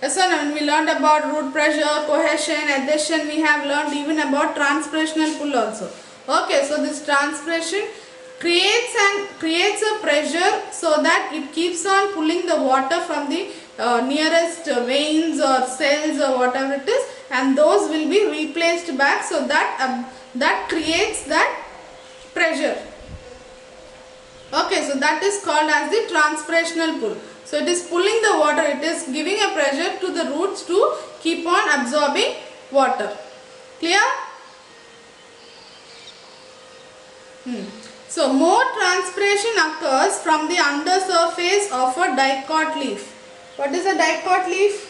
Yes, so when we learned about root pressure, cohesion, adhesion, we have learned even about transpirational pull also. Okay, so this transpiration creates a pressure so that it keeps on pulling the water from the nearest veins or cells or whatever it is, and those will be replaced back, so that that creates that pressure. Okay, so that is called as the transpirational pull. So it is pulling the water, it is giving a pressure to the roots to keep on absorbing water. Clear? So more transpiration occurs from the undersurface of a dicot leaf. What is a dicot leaf?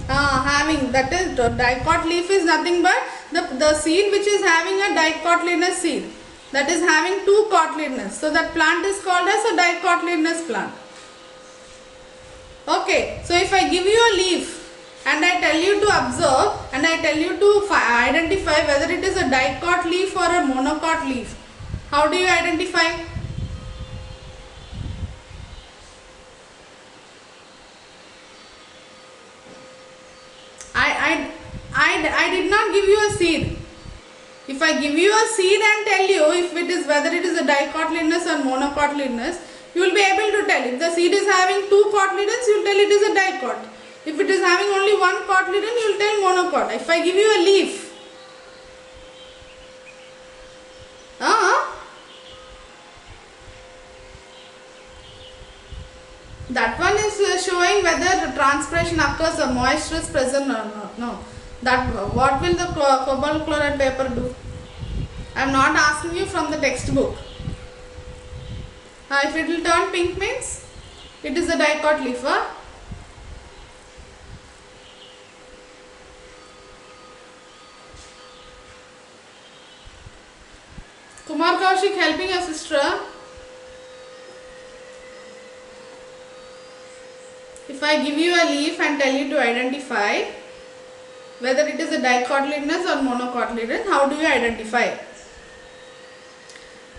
Having, that is, dicot leaf is nothing but the seed which is having a dicotyledonous seed, that is having two cotyledons. So that plant is called as a dicotyledonous plant. Okay, so if I give you a leaf and I tell you to observe and I tell you to identify whether it is a dicot leaf or a monocot leaf, how do you identify? I did not give you a seed. If I give you a seed and tell you if it is whether it is a dicotyledonous or monocotyledonous, you will be able to tell. If the seed is having two cotyledons, you will tell it is a dicot. If it is having only one cotyledon, you will tell monocot. If I give you a leaf, that one is showing whether transpiration occurs or moisture is present or not. No. That what will the cobalt chloride paper do? I am not asking you from the textbook. If it will turn pink means it is a dicot leaf. Kumar Kaushik helping your sister. If I give you a leaf and tell you to identify whether it is a dicotyledonous or monocotyledon, how do you identify?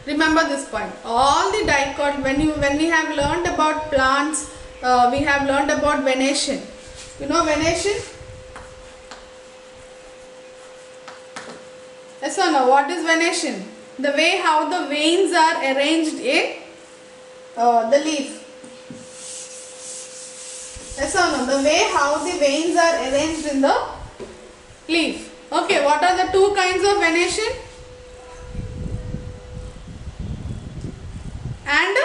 Remember this point. All the dicot, when we have learned about plants, we have learned about venation. You know venation? Yes or no? What is venation? The way how the veins are arranged in the leaf. Yes or no? The way how the veins are arranged in the leaf. Okay, what are the two kinds of venation? And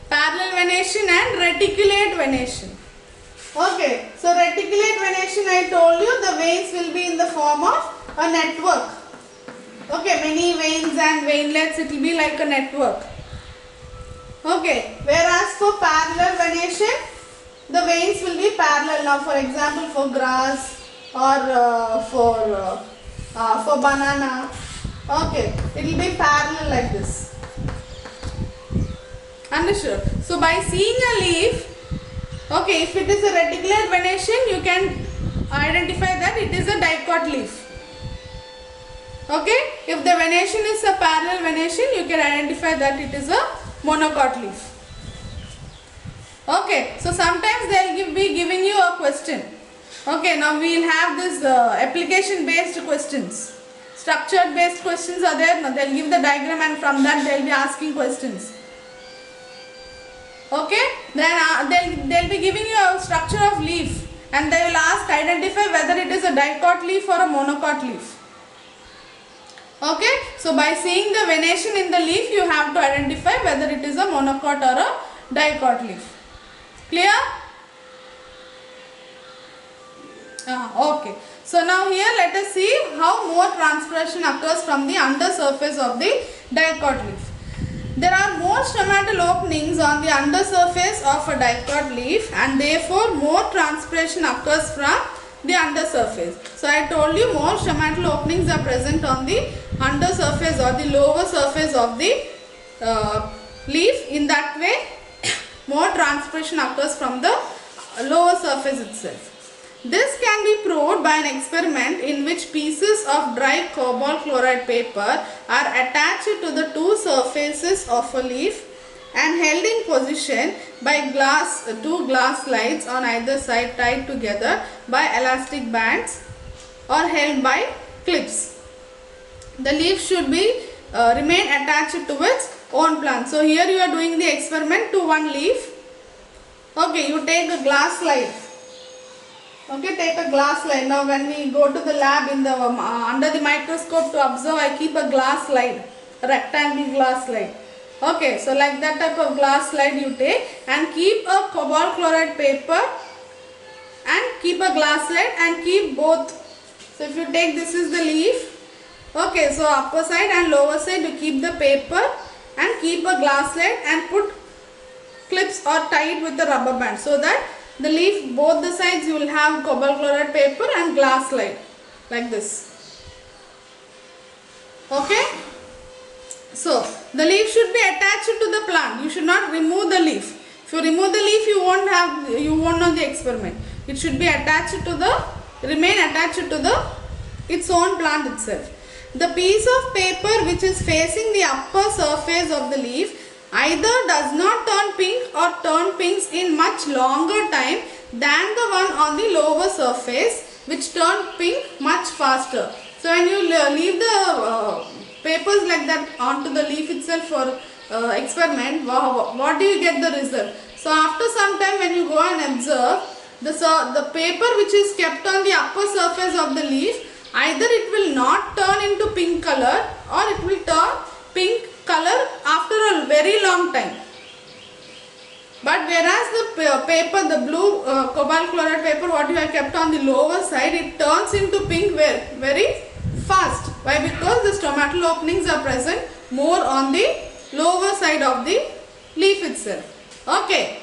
parallel venation and reticulate venation. Okay, so reticulate venation, I told you the veins will be in the form of a network. Okay, many veins and veinlets, it will be like a network. Okay, whereas for parallel venation, the veins will be parallel. Now for example, for grass or for banana, okay, it will be parallel like this. Understood? So by seeing a leaf, okay, if it is a reticulate venation, you can identify that it is a dicot leaf. Okay, if the venation is a parallel venation, you can identify that it is a monocot leaf. Okay, so sometimes they will be giving you a question. Okay, now we will have this application based questions. Structured based questions are there. Now they will give the diagram and from that they will be asking questions. Okay, then they'll be giving you a structure of leaf and they will ask identify whether it is a dicot leaf or a monocot leaf. Okay, so by seeing the venation in the leaf, you have to identify whether it is a monocot or a dicot leaf. Clear? Okay. So now here let us see how more transpiration occurs from the undersurface of the dicot leaf. There are more stomatal openings on the undersurface of a dicot leaf and therefore more transpiration occurs from the undersurface. So I told you more stomatal openings are present on the undersurface or the lower surface of the leaf. In that way more transpiration occurs from the lower surface itself. This can be proved by an experiment in which pieces of dry cobalt chloride paper are attached to the two surfaces of a leaf and held in position by two glass slides on either side tied together by elastic bands or held by clips. The leaf should be remain attached to its own plant. So here you are doing the experiment to one leaf. Okay, you take a glass slide. Okay, take a glass slide. Now when we go to the lab in the under the microscope to observe, I keep a glass slide, a rectangle glass slide. Okay, so like that type of glass slide you take and keep a cobalt chloride paper and keep a glass slide and keep both. So if you take, this is the leaf. Okay, so upper side and lower side you keep the paper and keep a glass slide and put clips or tie it with the rubber band, so that the leaf, both the sides you will have cobalt chloride paper and glass slide like this. Okay. So the leaf should be attached to the plant. You should not remove the leaf. If you remove the leaf, you won't know the experiment. It should be attached to the, remain attached to the its own plant itself. The piece of paper which is facing the upper surface of the leaf either does not turn pink or turn pinks in much longer time than the one on the lower surface, which turn pink much faster. So when you leave the papers like that onto the leaf itself for experiment, what do you get the result? So after some time when you go and observe, the paper which is kept on the upper surface of the leaf, either it will not turn into pink color or it will turn pink color after a very long time. But whereas the paper, the blue cobalt chloride paper what you have kept on the lower side, it turns into pink very fast. Why? Because the stomatal openings are present more on the lower side of the leaf itself. Okay.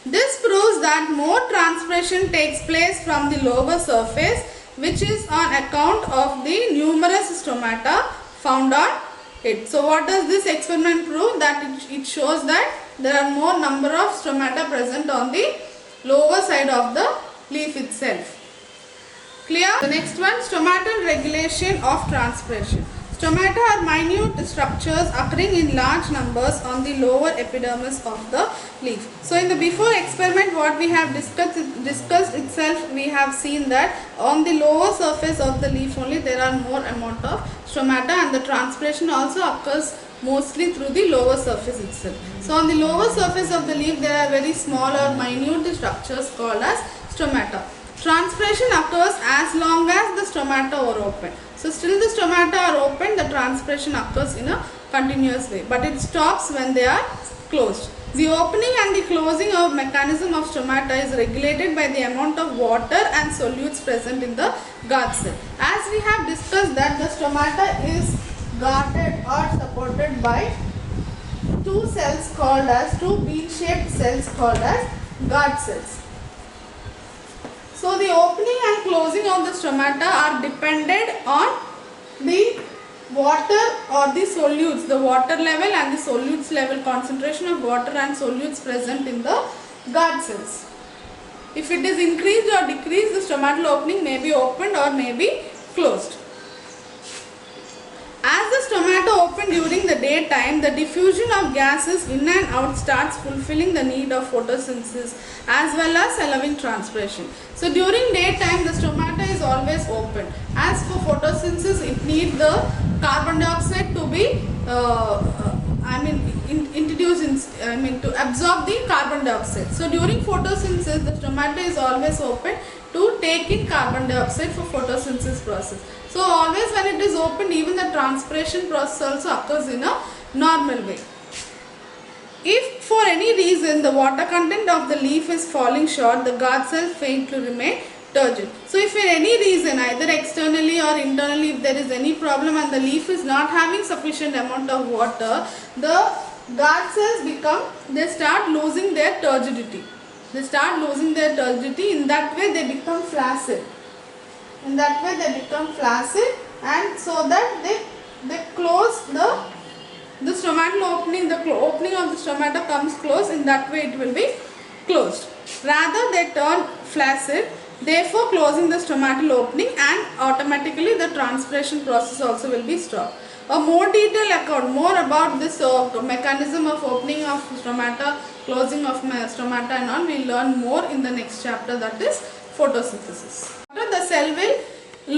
This proves that more transpiration takes place from the lower surface, which is on account of the numerous stomata found on it. So what does this experiment prove? That it shows that there are more number of stomata present on the lower side of the leaf itself. Clear? The next one, stomatal regulation of transpiration. Stomata are minute structures occurring in large numbers on the lower epidermis of the leaf. So in the before experiment what we have discussed itself, we have seen that on the lower surface of the leaf only there are more amount of stomata, and the transpiration also occurs mostly through the lower surface itself. So on the lower surface of the leaf there are very small or minute structures called as stomata. Transpiration occurs as long as the stomata are open. So still the stomata are open, the transpiration occurs in a continuous way, but it stops when they are closed. The opening and the closing of mechanism of stomata is regulated by the amount of water and solutes present in the guard cell. As we have discussed that the stomata is guarded or supported by two bean-shaped cells called as guard cells. So the opening and closing of the stomata are dependent on the water or the solutes, the water level and the solutes level, concentration of water and solutes present in the guard cells. If it is increased or decreased, the stomatal opening may be opened or may be closed. As the stomata open during the daytime, the diffusion of gases in and out starts fulfilling the need of photosynthesis as well as allowing transpiration. So during daytime the stomata is always open. As for photosynthesis, it needs the carbon dioxide to be to absorb the carbon dioxide. So during photosynthesis the stomata is always open to take in carbon dioxide for photosynthesis process. So always when it is opened, even the transpiration process also occurs in a normal way. If for any reason the water content of the leaf is falling short, the guard cells fail to remain turgid. So if for any reason, either externally or internally, if there is any problem and the leaf is not having sufficient amount of water, the guard cells they start losing their turgidity. They start losing their turgidity. In that way they become flaccid. In that way they become flaccid, and so that they close the stomatal opening. The opening of the stomata comes close. In that way it will be closed. Rather they turn flaccid, therefore closing the stomatal opening, and automatically the transpiration process also will be stopped. A more detailed account, more about this mechanism of opening of stomata, closing of stomata and all, we will learn more in the next chapter, that is photosynthesis. The cell will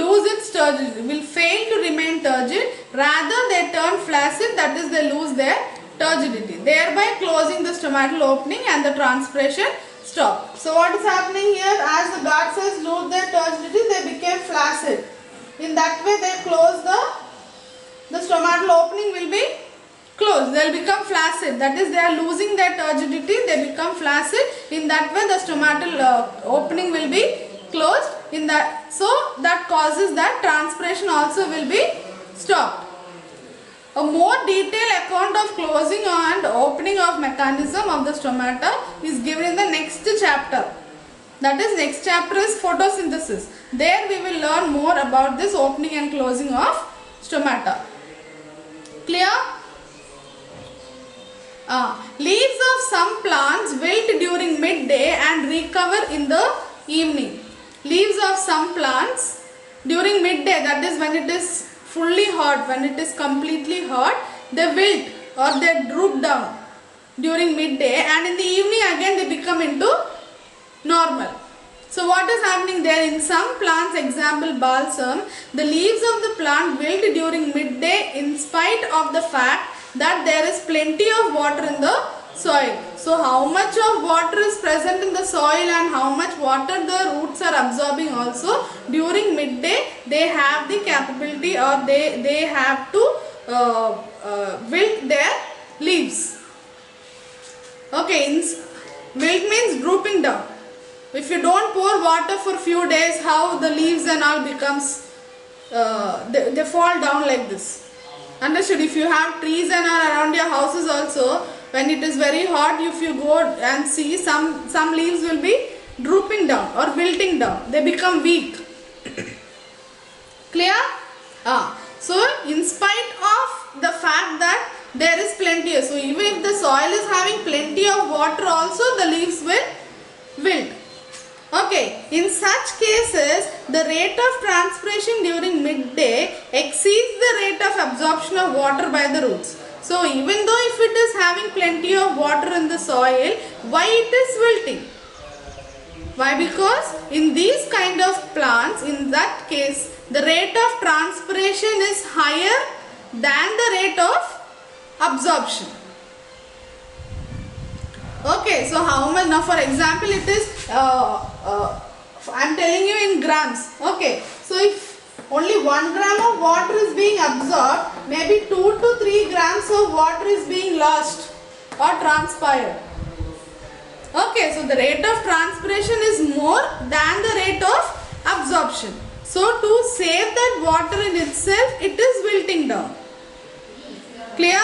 lose its turgidity, will fail to remain turgid, rather they turn flaccid, that is they lose their turgidity, thereby closing the stomatal opening and the transpiration stop. So what is happening here? As the guard cells lose their turgidity, they became flaccid. In that way they close the stomatal opening will be closed. They will become flaccid. That is, they are losing their turgidity. They become flaccid. In that way, the stomatal opening will be closed. In that, so that causes that transpiration also will be stopped. A more detailed account of closing and opening of mechanism of the stomata is given in the next chapter. That is, next chapter is photosynthesis. There we will learn more about this opening and closing of stomata. Clear? Leaves of some plants wilt during midday and recover in the evening. Leaves of some plants during midday, that is when it is fully hot, when it is completely hot, they wilt or they droop down during midday, and in the evening again they become into normal. So what is happening there? In some plants, example balsam, the leaves of the plant wilt during midday in spite of the fact that there is plenty of water in the soil. So how much of water is present in the soil and how much water the roots are absorbing also, during midday they have the capability, or they have to wilt their leaves. Okay, wilt means drooping down. If you don't pour water for few days, how the leaves and all becomes, they fall down like this. Understood? If you have trees and all around your houses also, when it is very hot, if you go and see, some leaves will be drooping down or wilting down. They become weak. Clear? So in spite of the fact that there is plenty, so even if the soil is having plenty of water also, the leaves will wilt. Okay, in such cases, the rate of transpiration during midday exceeds the rate of absorption of water by the roots. So even though if it is having plenty of water in the soil, why it is wilting? Why? Because in these kind of plants, in that case, the rate of transpiration is higher than the rate of absorption. Okay, so how much? Now for example, it is, I am telling you in grams. Okay, so if only 1 gram of water is being absorbed, maybe 2 to 3 grams of water is being lost or transpired. Okay, so the rate of transpiration is more than the rate of absorption. So to save that water in itself, it is wilting down. Clear?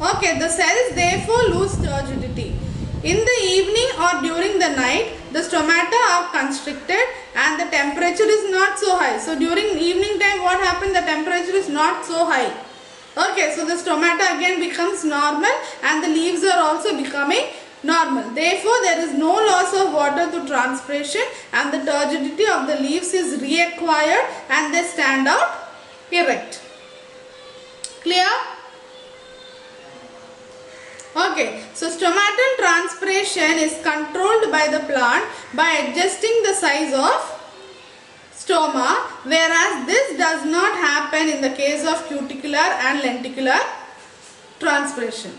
Okay, the cells therefore lose turgidity. In the evening or during the night, the stomata are constricted and the temperature is not so high. So during evening time, what happens? The temperature is not so high. Okay, so the stomata again becomes normal and the leaves are also becoming normal. Therefore, there is no loss of water to transpiration and the turgidity of the leaves is reacquired and they stand out erect. Clear? Okay, so stomatal transpiration is controlled by the plant by adjusting the size of stoma, whereas this does not happen in the case of cuticular and lenticular transpiration.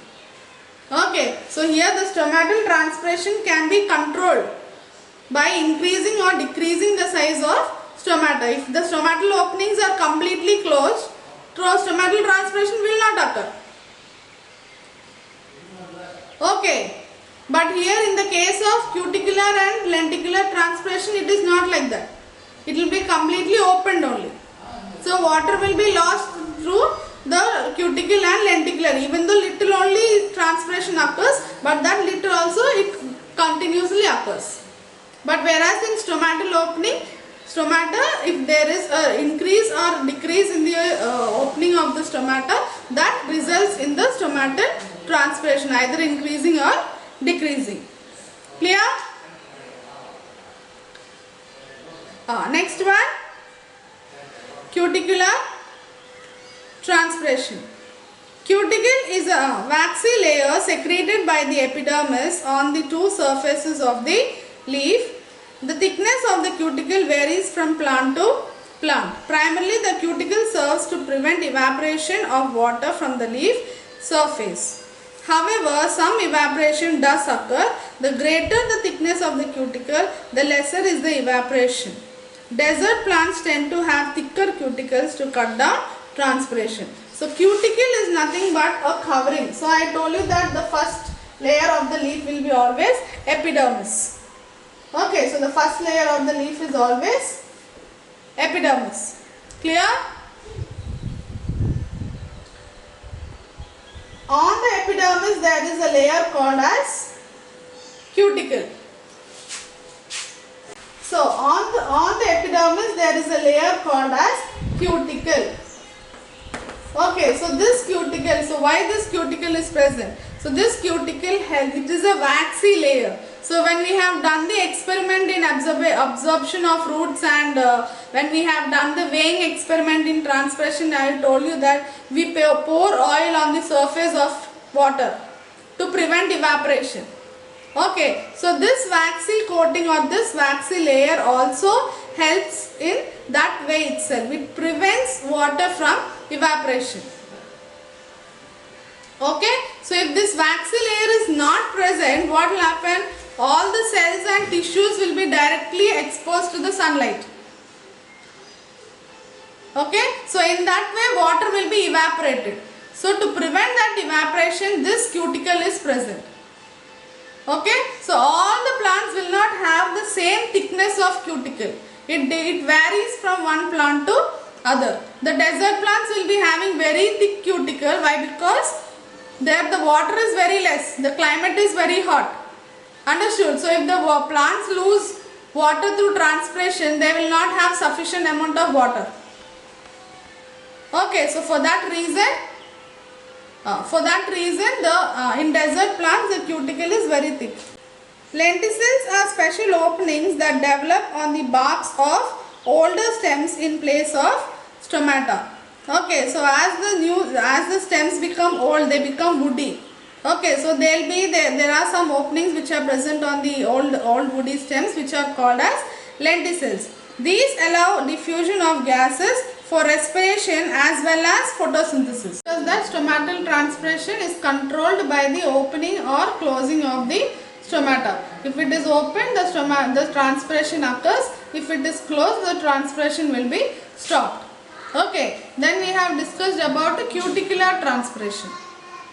Okay, so here the stomatal transpiration can be controlled by increasing or decreasing the size of stomata. If the stomatal openings are completely closed, stomatal transpiration will not occur. Okay, But here in the case of cuticular and lenticular transpiration, it is not like that. It will be completely opened only. So water will be lost through the cuticle and lenticular, even though little only transpiration occurs, but that little also it continuously occurs. But whereas in stomatal opening, stomata, if there is a increase or decrease in the opening of the stomata, that results in the stomatal transpiration, either increasing or decreasing. Clear? Next one, cuticular transpiration. Cuticle is a waxy layer secreted by the epidermis on the two surfaces of the leaf. The thickness of the cuticle varies from plant to plant. Primarily, the cuticle serves to prevent evaporation of water from the leaf surface. However, some evaporation does occur. The greater the thickness of the cuticle, the lesser is the evaporation. Desert plants tend to have thicker cuticles to cut down transpiration. So, cuticle is nothing but a covering. So, I told you that the first layer of the leaf will be always epidermis. Okay, so the first layer of the leaf is always epidermis. Clear? On the epidermis there is a layer called as cuticle. So on the epidermis there is a layer called as cuticle. Okay, so this cuticle, so why this cuticle is present? So this cuticle it is a waxy layer. So when we have done the experiment in absorption of roots and when we have done the weighing experiment in transpiration, I told you that we pour oil on the surface of water to prevent evaporation. Okay, so this waxy coating or this waxy layer also helps in that way itself. It prevents water from evaporation. Okay, so if this waxy layer is not present, what will happen? All the cells and tissues will be directly exposed to the sunlight. Okay, so in that way water will be evaporated. So to prevent that evaporation, this cuticle is present. Okay, so all the plants will not have the same thickness of cuticle. It varies from one plant to other. The desert plants will be having very thick cuticle. Why? Because there the water is very less. The climate is very hot. Understood? So if the plants lose water through transpiration, they will not have sufficient amount of water. Okay, so for that reason, in desert plants the cuticle is very thick. Lenticels are special openings that develop on the barks of older stems in place of stomata. Okay, so as the stems become old, they become woody. Okay, so there are some openings which are present on the old woody stems which are called as lenticels. These allow diffusion of gases for respiration as well as photosynthesis. Because that stomatal transpiration is controlled by the opening or closing of the stomata. If it is open, the transpiration occurs. If it is closed, the transpiration will be stopped. Okay, then we have discussed about the cuticular transpiration.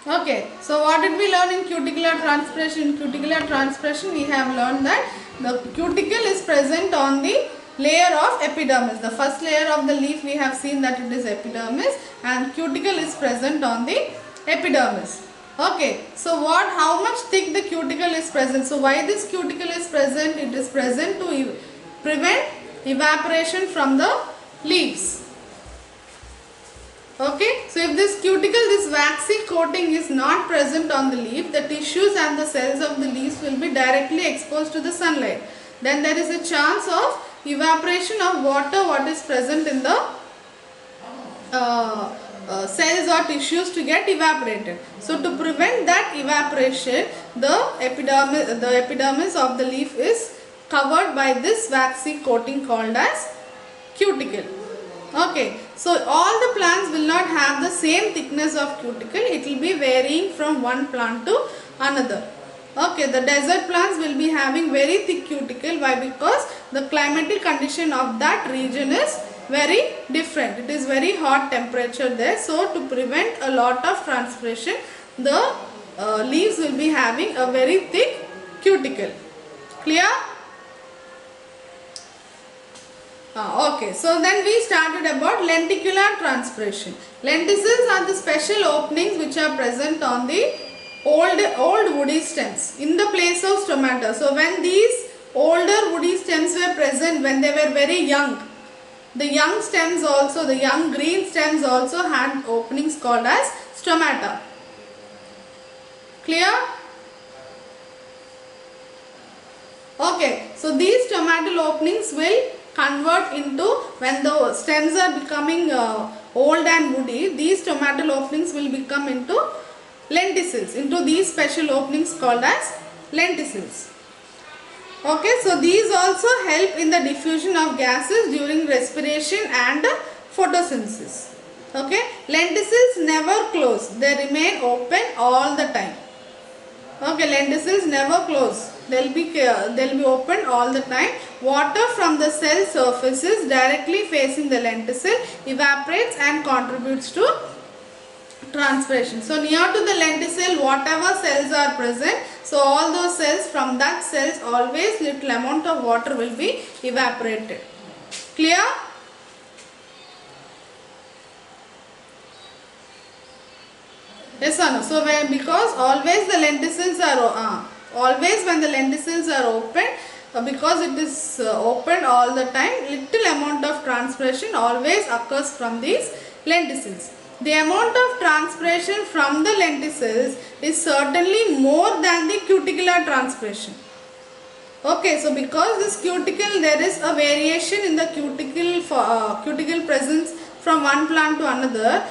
Okay, so what did we learn in cuticular transpiration? In cuticular transpiration, we have learned that the cuticle is present on the layer of epidermis. The first layer of the leaf we have seen that it is epidermis, and cuticle is present on the epidermis. Okay, so how much thick the cuticle is present? So why this cuticle is present? It is present to prevent evaporation from the leaves. Okay, so if this cuticle, this waxy coating is not present on the leaf, the tissues and the cells of the leaves will be directly exposed to the sunlight. Then there is a chance of evaporation of water what is present in the cells or tissues to get evaporated. So to prevent that evaporation, the epidermis of the leaf is covered by this waxy coating called as cuticle. Okay, so all the plants will not have the same thickness of cuticle. It will be varying from one plant to another. Okay, the desert plants will be having very thick cuticle. Why? Because the climatic condition of that region is very different. It is very hot temperature there. So to prevent a lot of transpiration, the leaves will be having a very thick cuticle. Clear? Okay, so then we started about lenticular transpiration. Lenticels are the special openings which are present on the old woody stems in the place of stomata. So when these older woody stems were present when they were very young, the young stems also, the young green stems also had openings called as stomata. Clear? Okay, so these stomatal openings will convert into, when the stems are becoming old and woody, these stomatal openings will become into lenticels, into these special openings called as lenticels. Okay, so these also help in the diffusion of gases during respiration and photosynthesis. Okay, lenticels never close, they remain open all the time. Okay, lenticels never close. They'll be open all the time. Water from the cell surfaces directly facing the lenticel evaporates and contributes to transpiration. So near to the lenticel, whatever cells are present, so all those cells, from that cells always little amount of water will be evaporated. Clear? Yes or no? So because always the lenticels are always when the lenticels are open, because it is open all the time, little amount of transpiration always occurs from these lenticels. The amount of transpiration from the lenticels is certainly more than the cuticular transpiration. Okay, so because this cuticle, there is a variation in the cuticle presence from one plant to another.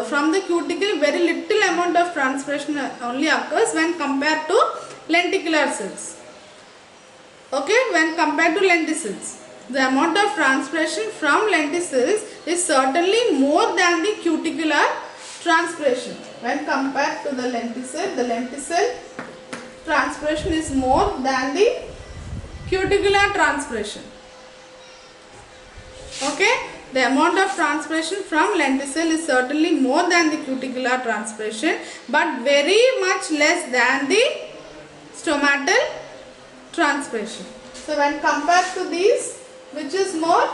From the cuticle, very little amount of transpiration only occurs when compared to lenticular cells. Okay, when compared to lenticels, the amount of transpiration from lenticels is certainly more than the cuticular transpiration. When compared to the lenticel transpiration is more than the cuticular transpiration. Okay, the amount of transpiration from lenticel is certainly more than the cuticular transpiration, but very much less than the stomatal transpiration. So when compared to these, which is more?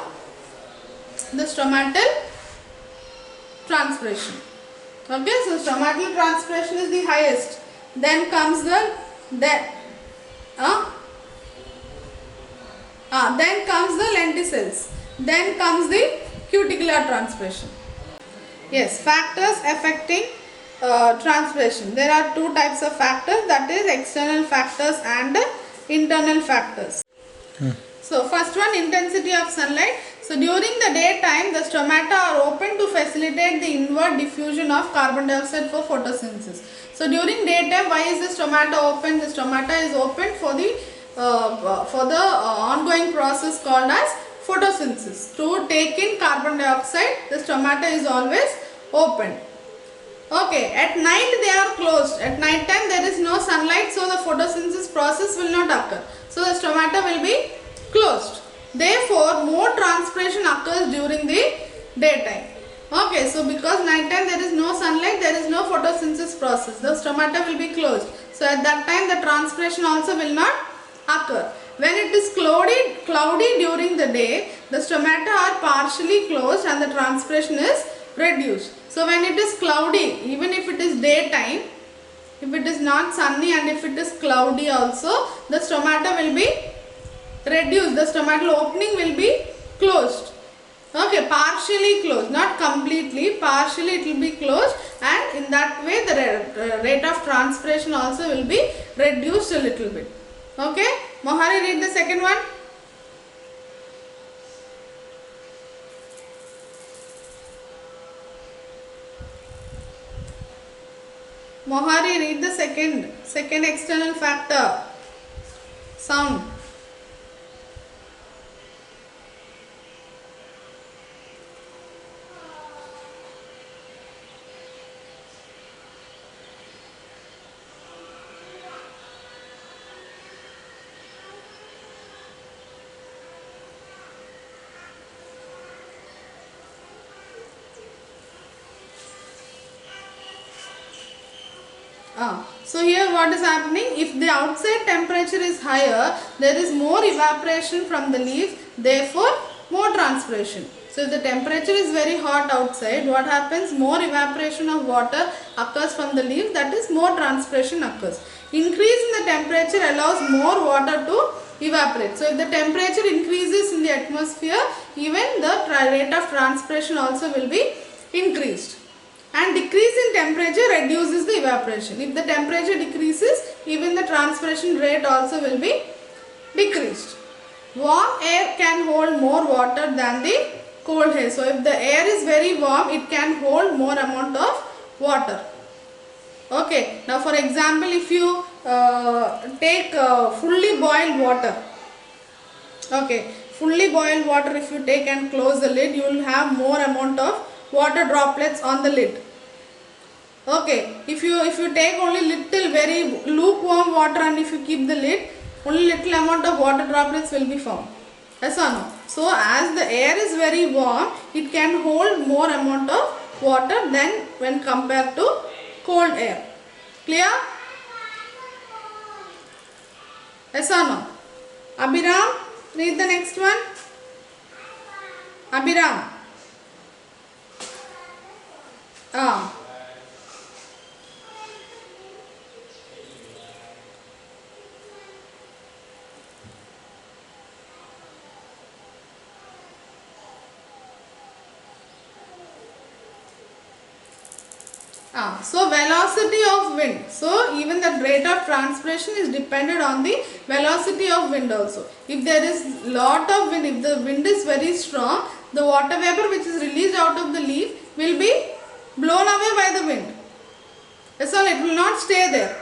The stomatal transpiration. Okay, so stomatal transpiration is the highest. Then comes the then comes the lenticels. Then comes the cuticular transpiration. Yes, factors affecting transpiration. There are two types of factors, that is external factors and internal factors. So first one, intensity of sunlight. So during the daytime, the stomata are open to facilitate the inward diffusion of carbon dioxide for photosynthesis. So during daytime, why is the stomata open? The stomata is open for the ongoing process called as photosynthesis. To take in carbon dioxide, the stomata is always open. Okay, at night they are closed. At night time there is no sunlight, so the photosynthesis process will not occur. So the stomata will be closed. Therefore, more transpiration occurs during the daytime. Okay, so because night time there is no sunlight, there is no photosynthesis process. The stomata will be closed. So at that time the transpiration also will not occur. When it is cloudy during the day, the stomata are partially closed and the transpiration is reduced. So when it is cloudy, even if it is daytime, if it is not sunny and if it is cloudy also, the stomata will be reduced. The stomatal opening will be closed. Okay, partially closed, not completely, partially it will be closed, and in that way the rate of transpiration also will be reduced a little bit. Okay, Mohari, read the second one. Mohari, read the second external factor. Sound. So here what is happening, if the outside temperature is higher, there is more evaporation from the leaves, therefore more transpiration. So if the temperature is very hot outside, what happens, more evaporation of water occurs from the leaves, that is more transpiration occurs. Increase in the temperature allows more water to evaporate. So if the temperature increases in the atmosphere, even the rate of transpiration also will be increased. And decrease in temperature reduces the evaporation. If the temperature decreases, even the transpiration rate also will be decreased. Warm air can hold more water than the cold air. So if the air is very warm, it can hold more amount of water. Okay. Now for example, if you take fully boiled water. Okay. Fully boiled water if you take and close the lid, you will have more amount of water droplets on the lid. Okay, if you take only little very lukewarm water and if you keep the lid, only little amount of water droplets will be found. Yes or no? So as the air is very warm, it can hold more amount of water than when compared to cold air. Clear? Yes or no? Abhiram, read the next one. Abhiram. So velocity of wind. So even the rate of transpiration is dependent on the velocity of wind also. If there is lot of wind, if the wind is very strong, the water vapor which is released out of the leaf will be blown away by the wind. That's all, it will not stay there.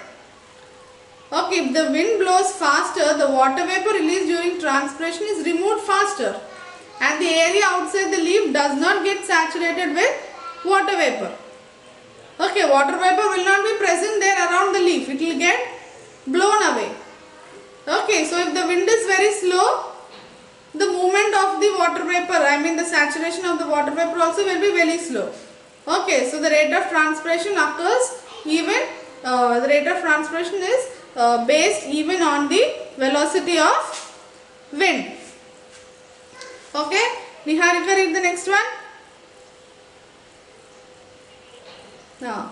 Okay, if the wind blows faster, the water vapor released during transpiration is removed faster and the area outside the leaf does not get saturated with water vapor. Okay, water vapor will not be present there around the leaf. It will get blown away. Okay, so if the wind is very slow, the movement of the water vapor, the saturation of the water vapor also will be very slow. Okay, so the rate of transpiration occurs even, the rate of transpiration is based even on the velocity of wind. Okay, Niharika, read the next one. Now.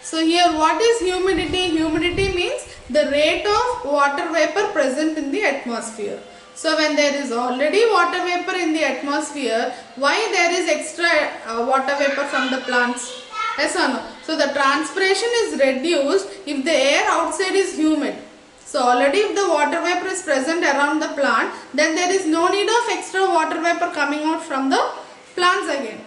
So here what is humidity? Humidity means the rate of water vapor present in the atmosphere. So when there is already water vapor in the atmosphere, why there is extra water vapor from the plants? Yes or no? So the transpiration is reduced if the air outside is humid. So already if the water vapor is present around the plant, then there is no need of extra water vapor coming out from the plants again.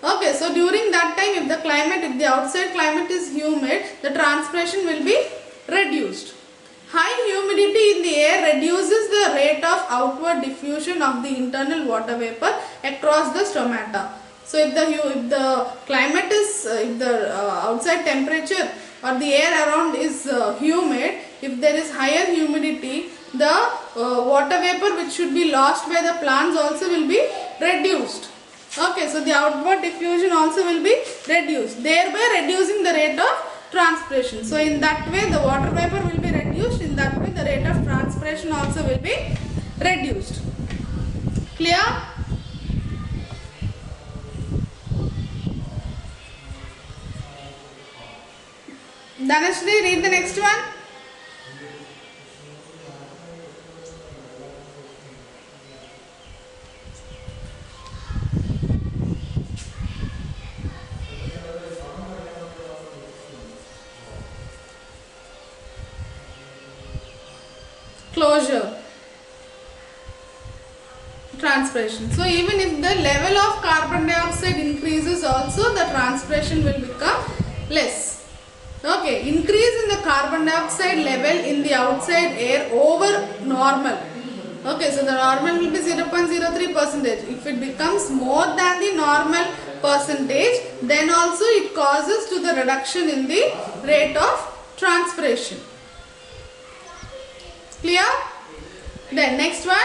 Okay, so during that time if the outside climate is humid, the transpiration will be reduced. High humidity in the air reduces the rate of outward diffusion of the internal water vapor across the stomata. So if the climate is, if the outside temperature or the air around is humid, if there is higher humidity, the water vapor which should be lost by the plants also will be reduced. Okay, so the outward diffusion also will be reduced, thereby reducing the rate of transpiration. So in that way the water vapor will be reduced, in that way the rate of transpiration also will be reduced. Clear? Dhanashree, read the next one. Closure, transpiration. So even if the level of carbon dioxide increases also, the transpiration will become less. Okay, increase in the carbon dioxide level in the outside air over normal. Okay, so the normal will be 0.03%. If it becomes more than the normal percentage, then also it causes to the reduction in the rate of transpiration. Clear? Then next one,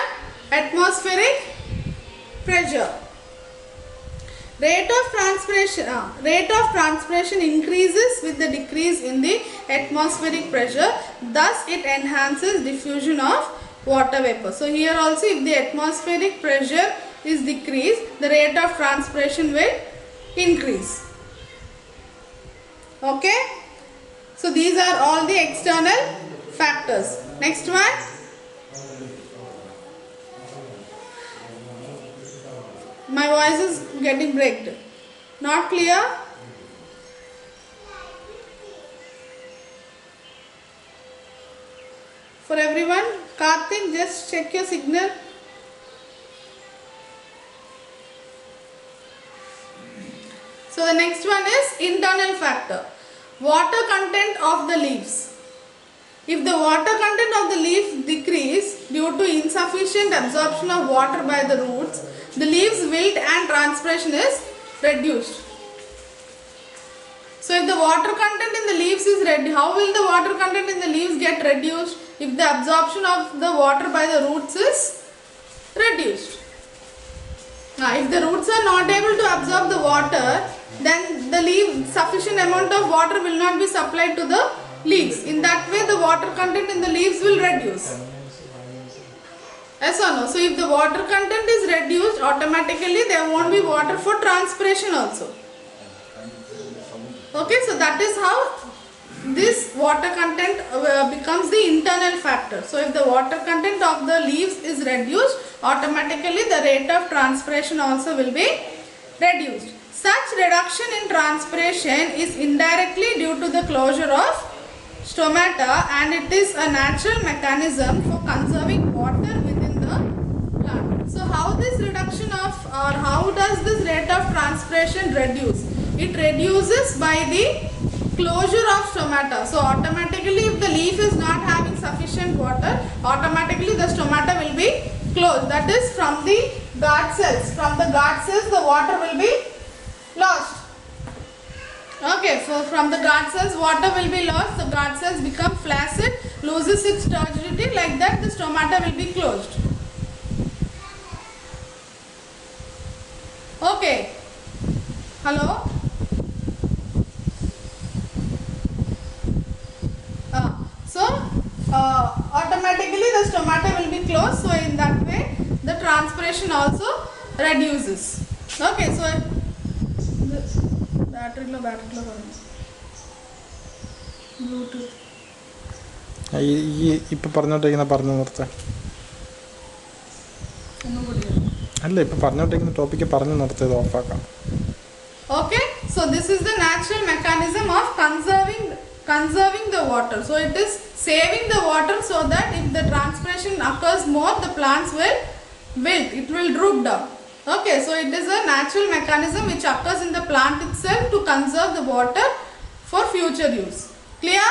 atmospheric pressure. Rate of transpiration increases with the decrease in the atmospheric pressure. Thus, it enhances diffusion of water vapor. So here also, if the atmospheric pressure is decreased, the rate of transpiration will increase. Okay? So these are all the external factors. Next one. My voice is getting breaked. Not clear? For everyone, Karthik, just check your signal. So the next one is internal factor. Water content of the leaves. If the water content of the leaves decrease due to insufficient absorption of water by the roots, the leaves wilt and transpiration is reduced. So if the water content in the leaves is reduced, how will the water content in the leaves get reduced? If the absorption of the water by the roots is reduced. Now if the roots are not able to absorb the water, then the sufficient amount of water will not be supplied to the leaves. In that way, the water content in the leaves will reduce. Yes or no? So if the water content is reduced, automatically there won't be water for transpiration also. Okay, so that is how this water content becomes the internal factor. So if the water content of the leaves is reduced, automatically the rate of transpiration also will be reduced. Such reduction in transpiration is indirectly due to the closure of stomata, and it is a natural mechanism for conserving water within the plant. So how this reduction of, or how does this rate of transpiration reduce? It reduces by the closure of stomata. So automatically if the leaf is not having sufficient water, automatically the stomata will be closed. That is from the guard cells. From the guard cells the water will be lost. Okay, so from the guard cells water will be lost, the guard cells become flaccid, loses its turgidity, like that the stomata will be closed. Okay, hello? Automatically the stomata will be closed, so in that way the transpiration also reduces. Okay, so battery Bluetooth. ഇപ്പം പറഞ്ഞോണ്ടിരിക്കുന്ന പറഞ്ഞു നിർത്ത അല്ല ഇപ്പം പറഞ്ഞോണ്ടിരിക്കുന്ന topic പറഞ്ഞു നിർത്തിയത് ഓഫാക്കാം. Okay, so this is the natural mechanism of conserving the water. So it is saving the water so that if the transpiration occurs more, the plants will wilt, it will droop down. Okay, so it is a natural mechanism which occurs in the plant itself to conserve the water for future use. Clear?